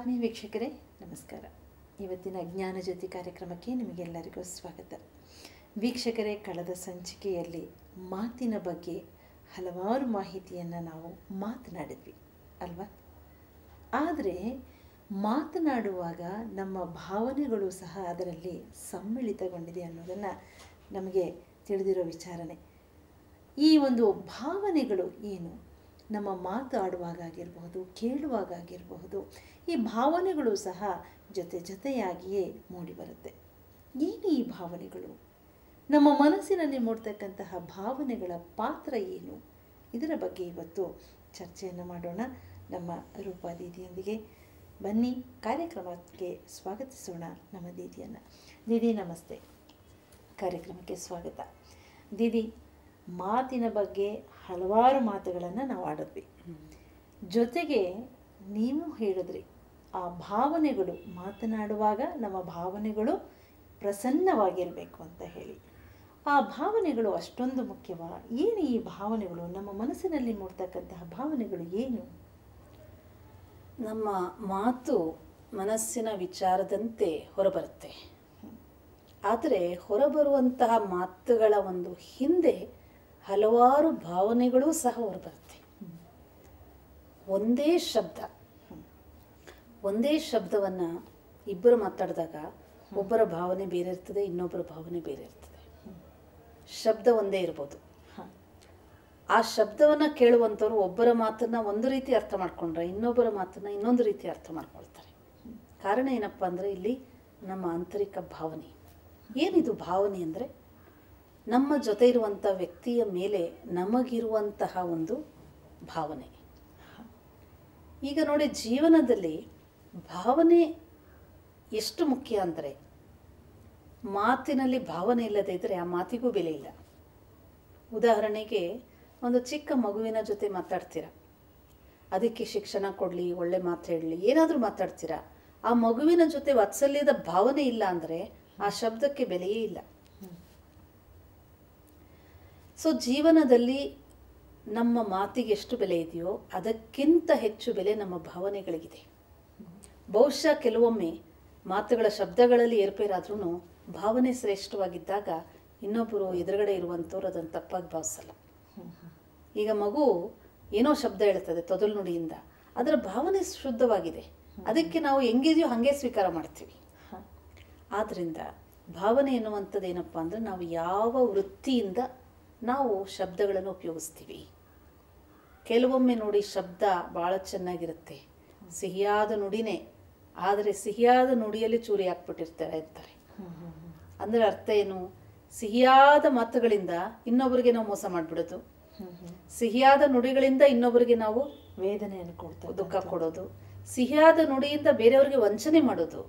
ಆತ್ಮೀಯ ವೀಕ್ಷಕರೇ ನಮಸ್ಕಾರ. ಇವತ್ತಿನ ಜ್ಞಾನಜ್ಯೋತಿ ಕಾರ್ಯಕ್ರಮಕ್ಕೆ ನಿಮಗೆಲ್ಲರಿಗೂ ಸ್ವಾಗತ. ವೀಕ್ಷಕರೇ, ಕಳೆದ ಸಂಚಿಕೆಯಲ್ಲಿ ಮಾತಿನ ಬಗ್ಗೆ ಹಲವಾರು ಮಾಹಿತಿಯನ್ನು ನಾವು ಮಾತನಾಡಿದ್ವಿ ಅಲ್ವಾ? ಆದರೆ ಮಾತನಾಡುವಾಗ ನಮ್ಮ ಭಾವನೆಗಳು ಸಹ ಅದರಲ್ಲಿ ಸಮ್ಮಿಳಿತಗೊಂಡಿದೆ ಅನ್ನೋದನ್ನು ನಮಗೆ ತಿಳಿದಿರೋ ವಿಚಾರನೆ. ಈ ಒಂದು ಭಾವನೆಗಳು ಏನು? ನಮ್ಮ ಮಾತಾಡುವಾಗ ಆಗಿರಬಹುದು, ಕೇಳುವಾಗ ಆಗಿರಬಹುದು, ಈ ಭಾವನೆಗಳು ಸಹ ಜೊತೆಯಾಗಿಯೇ ಮೂಡಿಬರುತ್ತೆ. ಏನು ಈ ಭಾವನೆಗಳು? ನಮ್ಮ ಮನಸ್ಸಿನಲ್ಲಿ ಮೂಡ್ತಕ್ಕಂತಹ ಭಾವನೆಗಳ ಪಾತ್ರ ಏನು? ಇದರ ಬಗ್ಗೆ ಇವತ್ತು ಚರ್ಚೆಯನ್ನು ಮಾಡೋಣ ನಮ್ಮ ರೂಪಾ ದೀದಿಯೊಂದಿಗೆ. ಬನ್ನಿ, ಕಾರ್ಯಕ್ರಮಕ್ಕೆ ಸ್ವಾಗತಿಸೋಣ ನಮ್ಮ ದೀದಿಯನ್ನು. ದೀದಿ ನಮಸ್ತೆ, ಕಾರ್ಯಕ್ರಮಕ್ಕೆ ಸ್ವಾಗತ. ದೀದಿ, ಮಾತಿನ ಬಗ್ಗೆ ಹಲವಾರು ಮಾತುಗಳನ್ನು ನಾವು ಆಡಿದ್ವಿ. ಜೊತೆಗೆ ನೀವು ಹೇಳಿದ್ರಿ, ಆ ಭಾವನೆಗಳು ಮಾತನಾಡುವಾಗ ನಮ್ಮ ಭಾವನೆಗಳು ಪ್ರಸನ್ನವಾಗಿರಬೇಕು ಅಂತ ಹೇಳಿ. ಆ ಭಾವನೆಗಳು ಅಷ್ಟೊಂದು ಮುಖ್ಯವಾ? ಏನು ಈ ಭಾವನೆಗಳು? ನಮ್ಮ ಮನಸ್ಸಿನಲ್ಲಿ ಮೂಡ್ತಕ್ಕಂತಹ ಭಾವನೆಗಳು ಏನು? ನಮ್ಮ ಮಾತು ಮನಸ್ಸಿನ ವಿಚಾರದಂತೆ ಹೊರಬರುತ್ತೆ. ಆದರೆ ಹೊರಬರುವಂತಹ ಮಾತುಗಳ ಒಂದು ಹಿಂದೆ ಹಲವಾರು ಭಾವನೆಗಳು ಸಹ ಹೊರಬರುತ್ತೆ. ಒಂದೇ ಶಬ್ದವನ್ನು ಇಬ್ಬರು ಮಾತಾಡಿದಾಗ ಒಬ್ಬರ ಭಾವನೆ ಬೇರೆ ಇರ್ತದೆ, ಇನ್ನೊಬ್ಬರ ಭಾವನೆ ಬೇರೆ ಇರ್ತದೆ. ಶಬ್ದ ಒಂದೇ ಇರ್ಬೋದು. ಆ ಶಬ್ದವನ್ನು ಕೇಳುವಂಥವ್ರು ಒಬ್ಬರ ಮಾತನ್ನ ಒಂದು ರೀತಿ ಅರ್ಥ ಮಾಡ್ಕೊಂಡ್ರೆ ಇನ್ನೊಬ್ಬರ ಮಾತನ್ನ ಇನ್ನೊಂದು ರೀತಿ ಅರ್ಥ ಮಾಡ್ಕೊಳ್ತಾರೆ. ಕಾರಣ ಏನಪ್ಪ ಅಂದರೆ ಇಲ್ಲಿ ನಮ್ಮ ಆಂತರಿಕ ಭಾವನೆ. ಏನಿದು ಭಾವನೆ ಅಂದರೆ ನಮ್ಮ ಜೊತೆ ಇರುವಂಥ ವ್ಯಕ್ತಿಯ ಮೇಲೆ ನಮಗಿರುವಂತಹ ಒಂದು ಭಾವನೆ. ಈಗ ನೋಡಿ, ಜೀವನದಲ್ಲಿ ಭಾವನೆ ಎಷ್ಟು ಮುಖ್ಯ ಅಂದರೆ, ಮಾತಿನಲ್ಲಿ ಭಾವನೆ ಇಲ್ಲದೆ ಇದ್ದರೆ ಆ ಮಾತಿಗೂ ಬೆಲೆ ಇಲ್ಲ. ಉದಾಹರಣೆಗೆ, ಒಂದು ಚಿಕ್ಕ ಮಗುವಿನ ಜೊತೆ ಮಾತಾಡ್ತೀರಾ, ಅದಕ್ಕೆ ಶಿಕ್ಷಣ ಕೊಡಲಿ, ಒಳ್ಳೆ ಮಾತು ಹೇಳಲಿ, ಏನಾದರೂ ಮಾತಾಡ್ತೀರಾ, ಆ ಮಗುವಿನ ಜೊತೆ ವಾತ್ಸಲ್ಯದ ಭಾವನೆ ಇಲ್ಲ ಅಂದರೆ ಆ ಶಬ್ದಕ್ಕೆ ಬೆಲೆಯೇ ಇಲ್ಲ. ಸೊ ಜೀವನದಲ್ಲಿ ನಮ್ಮ ಮಾತಿಗೆ ಎಷ್ಟು ಬೆಲೆ ಇದೆಯೋ ಅದಕ್ಕಿಂತ ಹೆಚ್ಚು ಬೆಲೆ ನಮ್ಮ ಭಾವನೆಗಳಿಗಿದೆ. ಬಹುಶಃ ಕೆಲವೊಮ್ಮೆ ಮಾತುಗಳ ಶಬ್ದಗಳಲ್ಲಿ ಏರ್ಪೇರಾದ್ರೂ ಭಾವನೆ ಶ್ರೇಷ್ಠವಾಗಿದ್ದಾಗ ಇನ್ನೊಬ್ಬರು ಎದುರುಗಡೆ ಇರುವಂಥವ್ರು ಅದನ್ನು ತಪ್ಪಾಗಿ ಭಾವಿಸಲ್ಲ. ಈಗ ಮಗು ಏನೋ ಶಬ್ದ ಹೇಳ್ತದೆ ತೊದಲು ನುಡಿಯಿಂದ, ಅದರ ಭಾವನೆ ಶುದ್ಧವಾಗಿದೆ, ಅದಕ್ಕೆ ನಾವು ಹೆಂಗಿದೆಯೋ ಹಾಗೆ ಸ್ವೀಕಾರ ಮಾಡ್ತೀವಿ. ಆದ್ದರಿಂದ ಭಾವನೆ ಎನ್ನುವಂಥದ್ದು ಏನಪ್ಪ ಅಂದರೆ, ನಾವು ಯಾವ ವೃತ್ತಿಯಿಂದ ನಾವು ಶಬ್ದಗಳನ್ನು ಉಪಯೋಗಿಸ್ತೀವಿ. ಕೆಲವೊಮ್ಮೆ ನೋಡಿ, ಶಬ್ದ ಭಾಳ ಚೆನ್ನಾಗಿರುತ್ತೆ, ಸಿಹಿಯಾದ ನುಡಿನೇ, ಆದರೆ ಸಿಹಿಯಾದ ನುಡಿಯಲ್ಲಿ ಚೂರಿ ಹಾಕ್ಬಿಟ್ಟಿರ್ತಾರೆ ಅಂತಾರೆ. ಅಂದರೆ ಅರ್ಥ ಏನು? ಸಿಹಿಯಾದ ಮಾತುಗಳಿಂದ ಇನ್ನೊಬ್ಬರಿಗೆ ನಾವು ಮೋಸ ಮಾಡಿಬಿಡೋದು, ಸಿಹಿಯಾದ ನುಡಿಗಳಿಂದ ಇನ್ನೊಬ್ಬರಿಗೆ ನಾವು ವೇದನೆಯನ್ನು ಕೊಡ್ತೇವೆ, ದುಃಖ ಕೊಡೋದು, ಸಿಹಿಯಾದ ನುಡಿಯಿಂದ ಬೇರೆಯವರಿಗೆ ವಂಚನೆ ಮಾಡೋದು,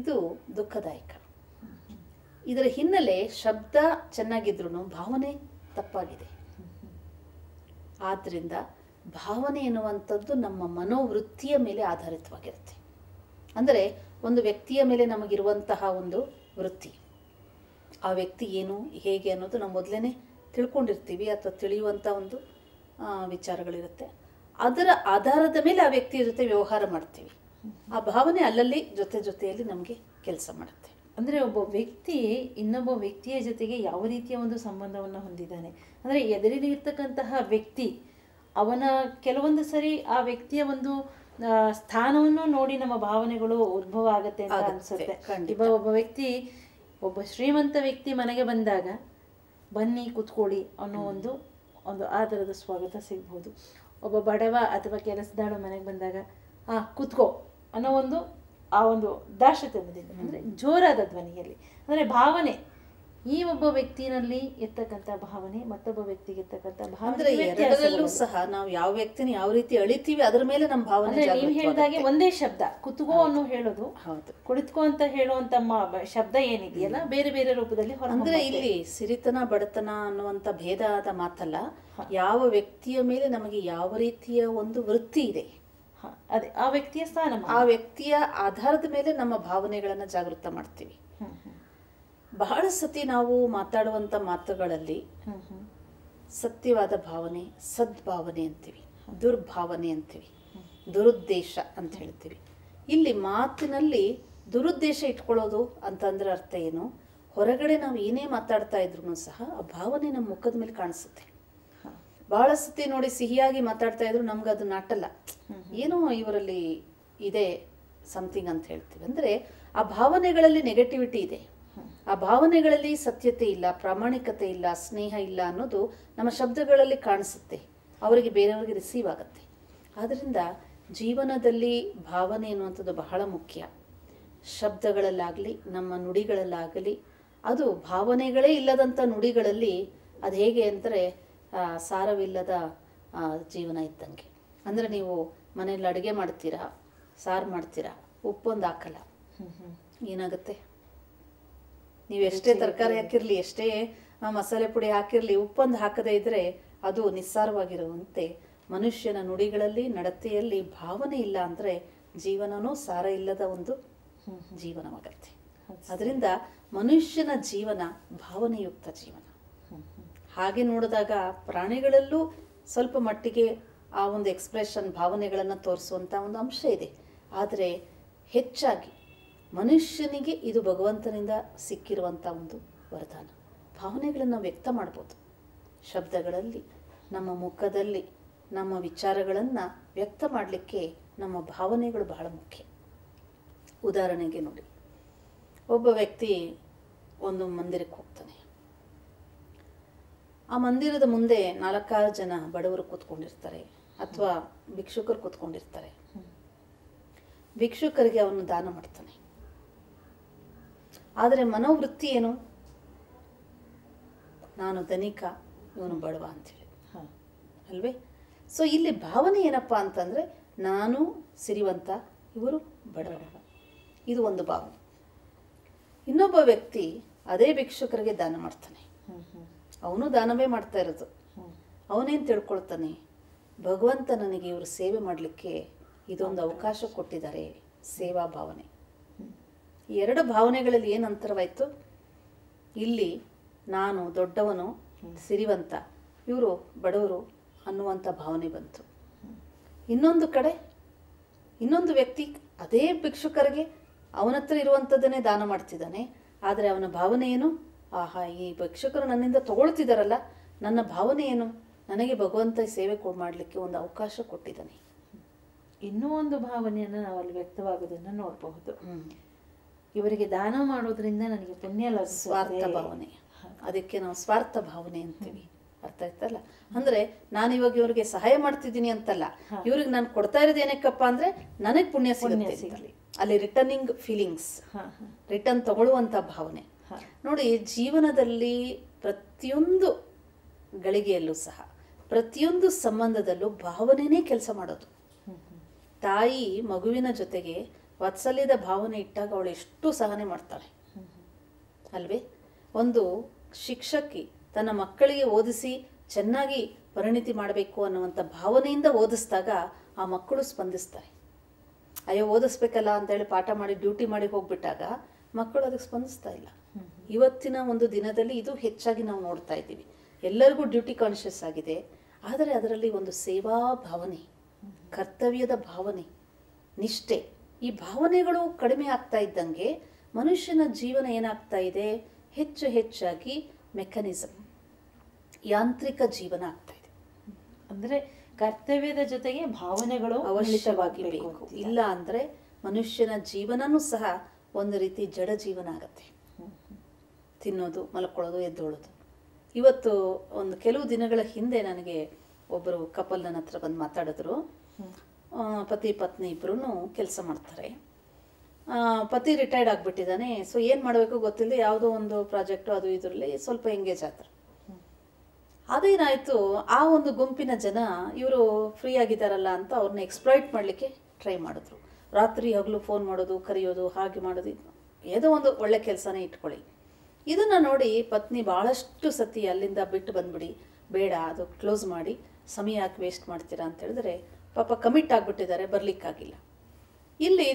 ಇದು ದುಃಖದಾಯಕ. ಇದರ ಹಿನ್ನೆಲೆ ಶಬ್ದ ಚೆನ್ನಾಗಿದ್ರೂ ಭಾವನೆ ತಪ್ಪಾಗಿದೆ. ಆದ್ದರಿಂದ ಭಾವನೆ ಎನ್ನುವಂಥದ್ದು ನಮ್ಮ ಮನೋವೃತ್ತಿಯ ಮೇಲೆ ಆಧಾರಿತವಾಗಿರುತ್ತೆ. ಅಂದರೆ ಒಂದು ವ್ಯಕ್ತಿಯ ಮೇಲೆ ನಮಗಿರುವಂತಹ ಒಂದು ವೃತ್ತಿ, ಆ ವ್ಯಕ್ತಿ ಏನು ಹೇಗೆ ಅನ್ನೋದು ನಾವು ಮೊದಲೇ ತಿಳ್ಕೊಂಡಿರ್ತೀವಿ ಅಥವಾ ತಿಳಿಯುವಂಥ ಒಂದು ವಿಚಾರಗಳಿರುತ್ತೆ. ಅದರ ಆಧಾರದ ಮೇಲೆ ಆ ವ್ಯಕ್ತಿಯ ಜೊತೆ ವ್ಯವಹಾರ ಮಾಡ್ತೀವಿ. ಆ ಭಾವನೆ ಅಲ್ಲಲ್ಲಿ ಜೊತೆಯಲ್ಲಿ ನಮಗೆ ಕೆಲಸ ಮಾಡುತ್ತೆ. ಅಂದರೆ ಒಬ್ಬ ವ್ಯಕ್ತಿ ಇನ್ನೊಬ್ಬ ವ್ಯಕ್ತಿಯ ಜೊತೆಗೆ ಯಾವ ರೀತಿಯ ಒಂದು ಸಂಬಂಧವನ್ನು ಹೊಂದಿದ್ದಾನೆ ಅಂದರೆ, ಎದುರಿಗಿರ್ತಕ್ಕಂತಹ ವ್ಯಕ್ತಿ ಅವನ ಕೆಲವೊಂದು ಸರಿ ಆ ವ್ಯಕ್ತಿಯ ಒಂದು ಸ್ಥಾನವನ್ನು ನೋಡಿ ನಮ್ಮ ಭಾವನೆಗಳು ಉದ್ಭವ ಆಗುತ್ತೆ ಅಂತ ಅನ್ಸುತ್ತೆ. ಒಬ್ಬ ವ್ಯಕ್ತಿ, ಒಬ್ಬ ಶ್ರೀಮಂತ ವ್ಯಕ್ತಿ ಮನೆಗೆ ಬಂದಾಗ ಬನ್ನಿ ಕೂತ್ಕೊಳ್ಳಿ ಅನ್ನೋ ಒಂದು ಆಧಾರದ ಸ್ವಾಗತ ಸಿಗ್ಬೋದು. ಒಬ್ಬ ಬಡವ ಅಥವಾ ಕೆಲಸದಾಳು ಮನೆಗೆ ಬಂದಾಗ ಕೂತ್ಕೋ ಅನ್ನೋ ಆ ಒಂದು ದಾರ್ಶತ್ಯದಿಂದ, ಅಂದರೆ ಜೋರಾದ ಧ್ವನಿಯಲ್ಲಿ, ಅಂದರೆ ಭಾವನೆ, ಈ ಒಬ್ಬ ವ್ಯಕ್ತಿನಲ್ಲಿ ಇರ್ತಕ್ಕಂಥ ಭಾವನೆ ಮತ್ತೊಬ್ಬ ವ್ಯಕ್ತಿಗೆ ಇರ್ತಕ್ಕಂಥ ಭಾವನೆ ಎರಡರಲ್ಲೂ ಸಹ ನಾವು ಯಾವ ವ್ಯಕ್ತಿನ ಯಾವ ರೀತಿ ಅಳಿತೀವಿ ಅದರ ಮೇಲೆ ನಮ್ಮ ಭಾವನೆ. ನೀವು ಹೇಳಿದಾಗೆ ಒಂದೇ ಶಬ್ದ ಕುತ್ಕೋ ಅನ್ನೋ ಹೇಳೋದು, ಕುಳಿತುಕೋ ಅಂತ ಹೇಳುವಂತ ಶಬ್ದ ಏನಿದೆಯಲ್ಲ, ಬೇರೆ ಬೇರೆ ರೂಪದಲ್ಲಿ ಅಂದ್ರೆ ಇಲ್ಲಿ ಸಿರಿತನ ಬಡತನ ಅನ್ನುವಂಥ ಭೇದದ ಮಾತಲ್ಲ, ಯಾವ ವ್ಯಕ್ತಿಯ ಮೇಲೆ ನಮಗೆ ಯಾವ ರೀತಿಯ ಒಂದು ವೃತ್ತಿ ಇದೆ, ಅದೇ ಆ ವ್ಯಕ್ತಿಯ ಸ್ಥಾನ, ಆ ವ್ಯಕ್ತಿಯ ಆಧಾರದ ಮೇಲೆ ನಮ್ಮ ಭಾವನೆಗಳನ್ನು ಜಾಗೃತ ಮಾಡ್ತೀವಿ. ಬಹಳ ಸತಿ ನಾವು ಮಾತಾಡುವಂಥ ಮಾತುಗಳಲ್ಲಿ ಸತ್ಯವಾದ ಭಾವನೆ, ಸದ್ಭಾವನೆ ಅಂತೀವಿ, ದುರ್ಭಾವನೆ ಅಂತೀವಿ. ದುರುದ್ದೇಶ ಅಂತ ಹೇಳ್ತೀವಿ. ಇಲ್ಲಿ ಮಾತಿನಲ್ಲಿ ದುರುದ್ದೇಶ ಇಟ್ಕೊಳ್ಳೋದು ಅಂತಂದ್ರೆ ಅರ್ಥ ಏನು? ಹೊರಗಡೆ ನಾವು ಏನೇ ಮಾತಾಡ್ತಾ ಇದ್ರು ಸಹ ಆ ಭಾವನೆ ನಮ್ಮ ಮುಖದ ಮೇಲೆ ಕಾಣಿಸುತ್ತೆ. ಬಹಳ ಸತಿ ನೋಡಿ ಸಿಹಿಯಾಗಿ ಮಾತಾಡ್ತಾ ಇದ್ರು ನಮ್ಗೆ ಅದು ನಾಟಲ್ಲ, ಏನೋ ಇವರಲ್ಲಿ ಇದೆ ಸಮಥಿಂಗ್ ಅಂತ ಹೇಳ್ತೀವಿ. ಅಂದರೆ ಆ ಭಾವನೆಗಳಲ್ಲಿ ನೆಗೆಟಿವಿಟಿ ಇದೆ, ಆ ಭಾವನೆಗಳಲ್ಲಿ ಸತ್ಯತೆ ಇಲ್ಲ, ಪ್ರಾಮಾಣಿಕತೆ ಇಲ್ಲ, ಸ್ನೇಹ ಇಲ್ಲ ಅನ್ನೋದು ನಮ್ಮ ಶಬ್ದಗಳಲ್ಲಿ ಕಾಣಿಸುತ್ತೆ, ಅವರಿಗೆ ಬೇರೆಯವರಿಗೆ ರಿಸೀವ್ ಆಗುತ್ತೆ. ಆದ್ದರಿಂದ ಜೀವನದಲ್ಲಿ ಭಾವನೆ ಅನ್ನುವಂಥದ್ದು ಬಹಳ ಮುಖ್ಯ. ಶಬ್ದಗಳಲ್ಲಾಗಲಿ ನಮ್ಮ ನುಡಿಗಳಲ್ಲಾಗಲಿ, ಅದು ಭಾವನೆಗಳೇ ಇಲ್ಲದಂಥ ನುಡಿಗಳಲ್ಲಿ ಅದು ಹೇಗೆ ಅಂದರೆ ಸಾರವಿಲ್ಲದ ಜೀವನ ಇದ್ದಂಗೆ. ಅಂದರೆ ನೀವು ಮನೇಲಿ ಅಡುಗೆ ಮಾಡ್ತೀರಾ, ಸಾರು ಮಾಡ್ತೀರಾ, ಉಪ್ಪೊಂದು ಹಾಕಲ್ಲ, ಏನಾಗುತ್ತೆ? ನೀವು ಎಷ್ಟೇ ತರಕಾರಿ ಹಾಕಿರಲಿ, ಎಷ್ಟೇ ಮಸಾಲೆ ಪುಡಿ ಹಾಕಿರಲಿ, ಉಪ್ಪೊಂದು ಹಾಕದೇ ಇದ್ದರೆ ಅದು ನಿಸ್ಸಾರವಾಗಿರುವಂತೆ ಮನುಷ್ಯನ ನುಡಿಗಳಲ್ಲಿ ನಡತೆಯಲ್ಲಿ ಭಾವನೆ ಇಲ್ಲ ಅಂದರೆ ಜೀವನನೂ ಸಾರ ಇಲ್ಲದ ಒಂದು ಜೀವನವಾಗತ್ತೆ. ಅದರಿಂದ ಮನುಷ್ಯನ ಜೀವನ ಭಾವನೆಯುಕ್ತ ಜೀವನ. ಹಾಗೆ ನೋಡಿದಾಗ ಪ್ರಾಣಿಗಳಲ್ಲೂ ಸ್ವಲ್ಪ ಮಟ್ಟಿಗೆ ಆ ಒಂದು ಎಕ್ಸ್ಪ್ರೆಷನ್, ಭಾವನೆಗಳನ್ನು ತೋರಿಸುವಂಥ ಒಂದು ಅಂಶ ಇದೆ. ಆದರೆ ಹೆಚ್ಚಾಗಿ ಮನುಷ್ಯನಿಗೆ ಇದು ಭಗವಂತನಿಂದ ಸಿಕ್ಕಿರುವಂಥ ಒಂದು ವರದಾನ. ಭಾವನೆಗಳನ್ನು ವ್ಯಕ್ತ ಮಾಡ್ಬೋದು ಶಬ್ದಗಳಲ್ಲಿ, ನಮ್ಮ ಮುಖದಲ್ಲಿ, ನಮ್ಮ ವಿಚಾರಗಳನ್ನು ವ್ಯಕ್ತ ಮಾಡಲಿಕ್ಕೆ ನಮ್ಮ ಭಾವನೆಗಳು ಬಹಳ ಮುಖ್ಯ. ಉದಾಹರಣೆಗೆ ನೋಡಿ, ಒಬ್ಬ ವ್ಯಕ್ತಿ ಒಂದು ಮಂದಿರಕ್ಕೆ ಹೋಗ್ತಾನೆ. ಆ ಮಂದಿರದ ಮುಂದೆ 4-6 ಜನ ಬಡವರು ಕೂತ್ಕೊಂಡಿರ್ತಾರೆ ಅಥವಾ ಭಿಕ್ಷುಕರು ಕೂತ್ಕೊಂಡಿರ್ತಾರೆ. ಭಿಕ್ಷುಕರಿಗೆ ಅವನು ದಾನ ಮಾಡ್ತಾನೆ. ಆದರೆ ಮನೋವೃತ್ತಿ ಏನು? ನಾನು ಧನಿಕ, ಇವನು ಬಡವ ಅಂತೇಳಿ ಅಲ್ವೇ? ಸೊ ಇಲ್ಲಿ ಭಾವನೆ ಏನಪ್ಪಾ ಅಂತಂದ್ರೆ ನಾನು ಸಿರಿವಂತ, ಇವರು ಬಡವ, ಇದು ಒಂದು ಭಾವನೆ. ಇನ್ನೊಬ್ಬ ವ್ಯಕ್ತಿ ಅದೇ ಭಿಕ್ಷುಕರಿಗೆ ದಾನ ಮಾಡ್ತಾನೆ. ಅವನು ದಾನವೇ ಮಾಡ್ತಾ ಇರೋದು. ಅವನೇನು ತಿಳ್ಕೊಳ್ತಾನೆ? ಭಗವಂತ ನನಗೆ ಇವರು ಸೇವೆ ಮಾಡಲಿಕ್ಕೆ ಇದೊಂದು ಅವಕಾಶ ಕೊಟ್ಟಿದ್ದಾರೆ, ಸೇವಾ ಭಾವನೆ. ಈ ಎರಡು ಭಾವನೆಗಳಲ್ಲಿ ಏನು ಅಂತರವಾಯಿತು? ಇಲ್ಲಿ ನಾನು ದೊಡ್ಡವನು, ಸಿರಿವಂತ, ಇವರು ಬಡವರು ಅನ್ನುವಂಥ ಭಾವನೆ ಬಂತು. ಇನ್ನೊಂದು ಕಡೆ ಇನ್ನೊಂದು ವ್ಯಕ್ತಿ ಅದೇ ಭಿಕ್ಷುಕರಿಗೆ ಅವನ ಹತ್ರ ಇರುವಂಥದ್ದನ್ನೇ ದಾನ ಮಾಡ್ತಿದ್ದಾನೆ. ಆದರೆ ಅವನ ಭಾವನೆ ಏನು? ಆಹಾ, ಈ ಭಿಕ್ಷುಕರು ನನ್ನಿಂದ ತಗೊಳ್ತಿದ್ದಾರಲ್ಲ, ನನ್ನ ಭಾವನೆ ಏನು? ನನಗೆ ಭಗವಂತ ಸೇವೆ ಮಾಡಲಿಕ್ಕೆ ಒಂದು ಅವಕಾಶ ಕೊಟ್ಟಿದ್ದಾನೆ. ಇನ್ನೂ ಒಂದು ಭಾವನೆಯನ್ನು ನಾವು ಅಲ್ಲಿ ವ್ಯಕ್ತವಾಗೋದನ್ನು ನೋಡಬಹುದು. ಇವರಿಗೆ ದಾನ ಮಾಡೋದ್ರಿಂದ ನನಗೆ ಪುಣ್ಯ ಲಭಿಸುತ್ತೆ. ಸ್ವಾರ್ಥ ಭಾವನೆ, ಅದಕ್ಕೆ ನಾವು ಸ್ವಾರ್ಥ ಭಾವನೆ ಅಂತೀವಿ. ಅರ್ಥ ಆಯ್ತಲ್ಲ? ಅಂದ್ರೆ ನಾನು ಇವಾಗ ಇವ್ರಿಗೆ ಸಹಾಯ ಮಾಡ್ತಿದ್ದೀನಿ ಅಂತಲ್ಲ, ಇವ್ರಿಗೆ ನಾನು ಕೊಡ್ತಾ ಇರೋದು ಏನಕ್ಕಪ್ಪ ಅಂದ್ರೆ ನನಗೆ ಪುಣ್ಯ ಸಿಗಲಿ. ಅಲ್ಲಿ ರಿಟರ್ನಿಂಗ್ ಫೀಲಿಂಗ್ಸ್, ರಿಟರ್ನ್ ತಗೊಳ್ಳುವಂತ ಭಾವನೆ. ನೋಡಿ, ಜೀವನದಲ್ಲಿ ಪ್ರತಿಯೊಂದು ಗಳಿಗೆಯಲ್ಲೂ ಸಹ, ಪ್ರತಿಯೊಂದು ಸಂಬಂಧದಲ್ಲೂ ಭಾವನೆನೇ ಕೆಲಸ ಮಾಡೋದು. ತಾಯಿ ಮಗುವಿನ ಜೊತೆಗೆ ವಾತ್ಸಲ್ಯದ ಭಾವನೆ ಇಟ್ಟಾಗ ಅವಳು ಎಷ್ಟು ಸಹನೆ ಮಾಡ್ತಾಳೆ ಅಲ್ವೇ? ಒಂದು ಶಿಕ್ಷಕಿ ತನ್ನ ಮಕ್ಕಳಿಗೆ ಓದಿಸಿ ಚೆನ್ನಾಗಿ ಪರಿಣಿತಿ ಮಾಡಬೇಕು ಅನ್ನುವಂಥ ಭಾವನೆಯಿಂದ ಓದಿಸಿದಾಗ ಆ ಮಕ್ಕಳು ಸ್ಪಂದಿಸ್ತಾರೆ. ಅಯ್ಯೋ ಓದಿಸ್ಬೇಕಲ್ಲ ಅಂತೇಳಿ ಪಾಠ ಮಾಡಿ ಡ್ಯೂಟಿ ಮಾಡಿ ಹೋಗ್ಬಿಟ್ಟಾಗ ಮಕ್ಕಳು ಅದಕ್ಕೆ ಸ್ಪಂದಿಸ್ತಾ ಇಲ್ಲ. ಇವತ್ತಿನ ಒಂದು ದಿನದಲ್ಲಿ ಇದು ಹೆಚ್ಚಾಗಿ ನಾವು ನೋಡ್ತಾ ಇದ್ದೀವಿ. ಎಲ್ಲರಿಗೂ ಡ್ಯೂಟಿ ಕಾನ್ಷಿಯಸ್ ಆಗಿದೆ, ಆದರೆ ಅದರಲ್ಲಿ ಒಂದು ಸೇವಾ ಭಾವನೆ, ಕರ್ತವ್ಯದ ಭಾವನೆ, ನಿಷ್ಠೆ, ಈ ಭಾವನೆಗಳು ಕಡಿಮೆ ಆಗ್ತಾ ಇದ್ದಂಗೆ ಮನುಷ್ಯನ ಜೀವನ ಏನಾಗ್ತಾ ಇದೆ? ಹೆಚ್ಚು ಹೆಚ್ಚಾಗಿ ಮೆಕ್ಯಾನಿಸಮ್, ಯಾಂತ್ರಿಕ ಜೀವನ ಆಗ್ತಾ ಇದೆ. ಅಂದ್ರೆ ಕರ್ತವ್ಯದ ಜೊತೆಗೆ ಭಾವನೆಗಳು ಅವಶ್ಯವಾಗಿ ಬೇಕು. ಇಲ್ಲ ಅಂದ್ರೆ ಮನುಷ್ಯನ ಜೀವನನೂ ಸಹ ಒಂದು ರೀತಿ ಜಡ ಜೀವನ ಆಗತ್ತೆ. ತಿನ್ನೋದು, ಮಲ್ಕೊಳ್ಳೋದು, ಎದ್ದೋಳೋದು. ಇವತ್ತು ಒಂದು ಕೆಲವು ದಿನಗಳ ಹಿಂದೆ ನನಗೆ ಒಬ್ಬರು ಕಪಲ್ ನನ್ನ ಹತ್ರ ಬಂದು ಮಾತಾಡಿದ್ರು. ಪತಿ ಪತ್ನಿ ಇಬ್ರು ಕೆಲಸ ಮಾಡ್ತಾರೆ. ಪತಿ ರಿಟೈರ್ಡ್ ಆಗಿಬಿಟ್ಟಿದ್ದಾನೆ. ಸೊ ಏನು ಮಾಡಬೇಕು ಗೊತ್ತಿಲ್ಲದೆ ಯಾವುದೋ ಒಂದು ಪ್ರಾಜೆಕ್ಟು ಅದು ಇದರಲ್ಲಿ ಸ್ವಲ್ಪ ಎಂಗೇಜ್ ಆದ್ರು. ಅದೇನಾಯಿತು, ಆ ಒಂದು ಗುಂಪಿನ ಜನ ಇವರು ಫ್ರೀ ಆಗಿದ್ದಾರಲ್ಲ ಅಂತ ಅವ್ರನ್ನ ಎಕ್ಸ್ಪ್ಲಾಯ್ಟ್ ಮಾಡಲಿಕ್ಕೆ ಟ್ರೈ ಮಾಡಿದ್ರು. ರಾತ್ರಿ ಹಗಲು ಫೋನ್ ಮಾಡೋದು, ಕರೆಯೋದು, ಹಾಗೆ ಮಾಡೋದು. ಏನೋ ಒಂದು ಒಳ್ಳೆ ಕೆಲಸನೇ ಇಟ್ಕೊಳ್ಳಿ. ಇದನ್ನು ನೋಡಿ ಪತ್ನಿ ಭಾಳಷ್ಟು ಸತಿ ಅಲ್ಲಿಂದ ಬಿಟ್ಟು ಬಂದ್ಬಿಡಿ, ಬೇಡ ಅದು ಕ್ಲೋಸ್ ಮಾಡಿ, ಸಮಯ ಯಾಕೆ ವೇಸ್ಟ್ ಮಾಡ್ತೀರಾ ಅಂತ ಹೇಳಿದ್ರೆ ಪಾಪ ಕಮಿಟ್ ಆಗಿಬಿಟ್ಟಿದ್ದಾರೆ, ಬರಲಿಕ್ಕಾಗಿಲ್ಲ. ಇಲ್ಲಿ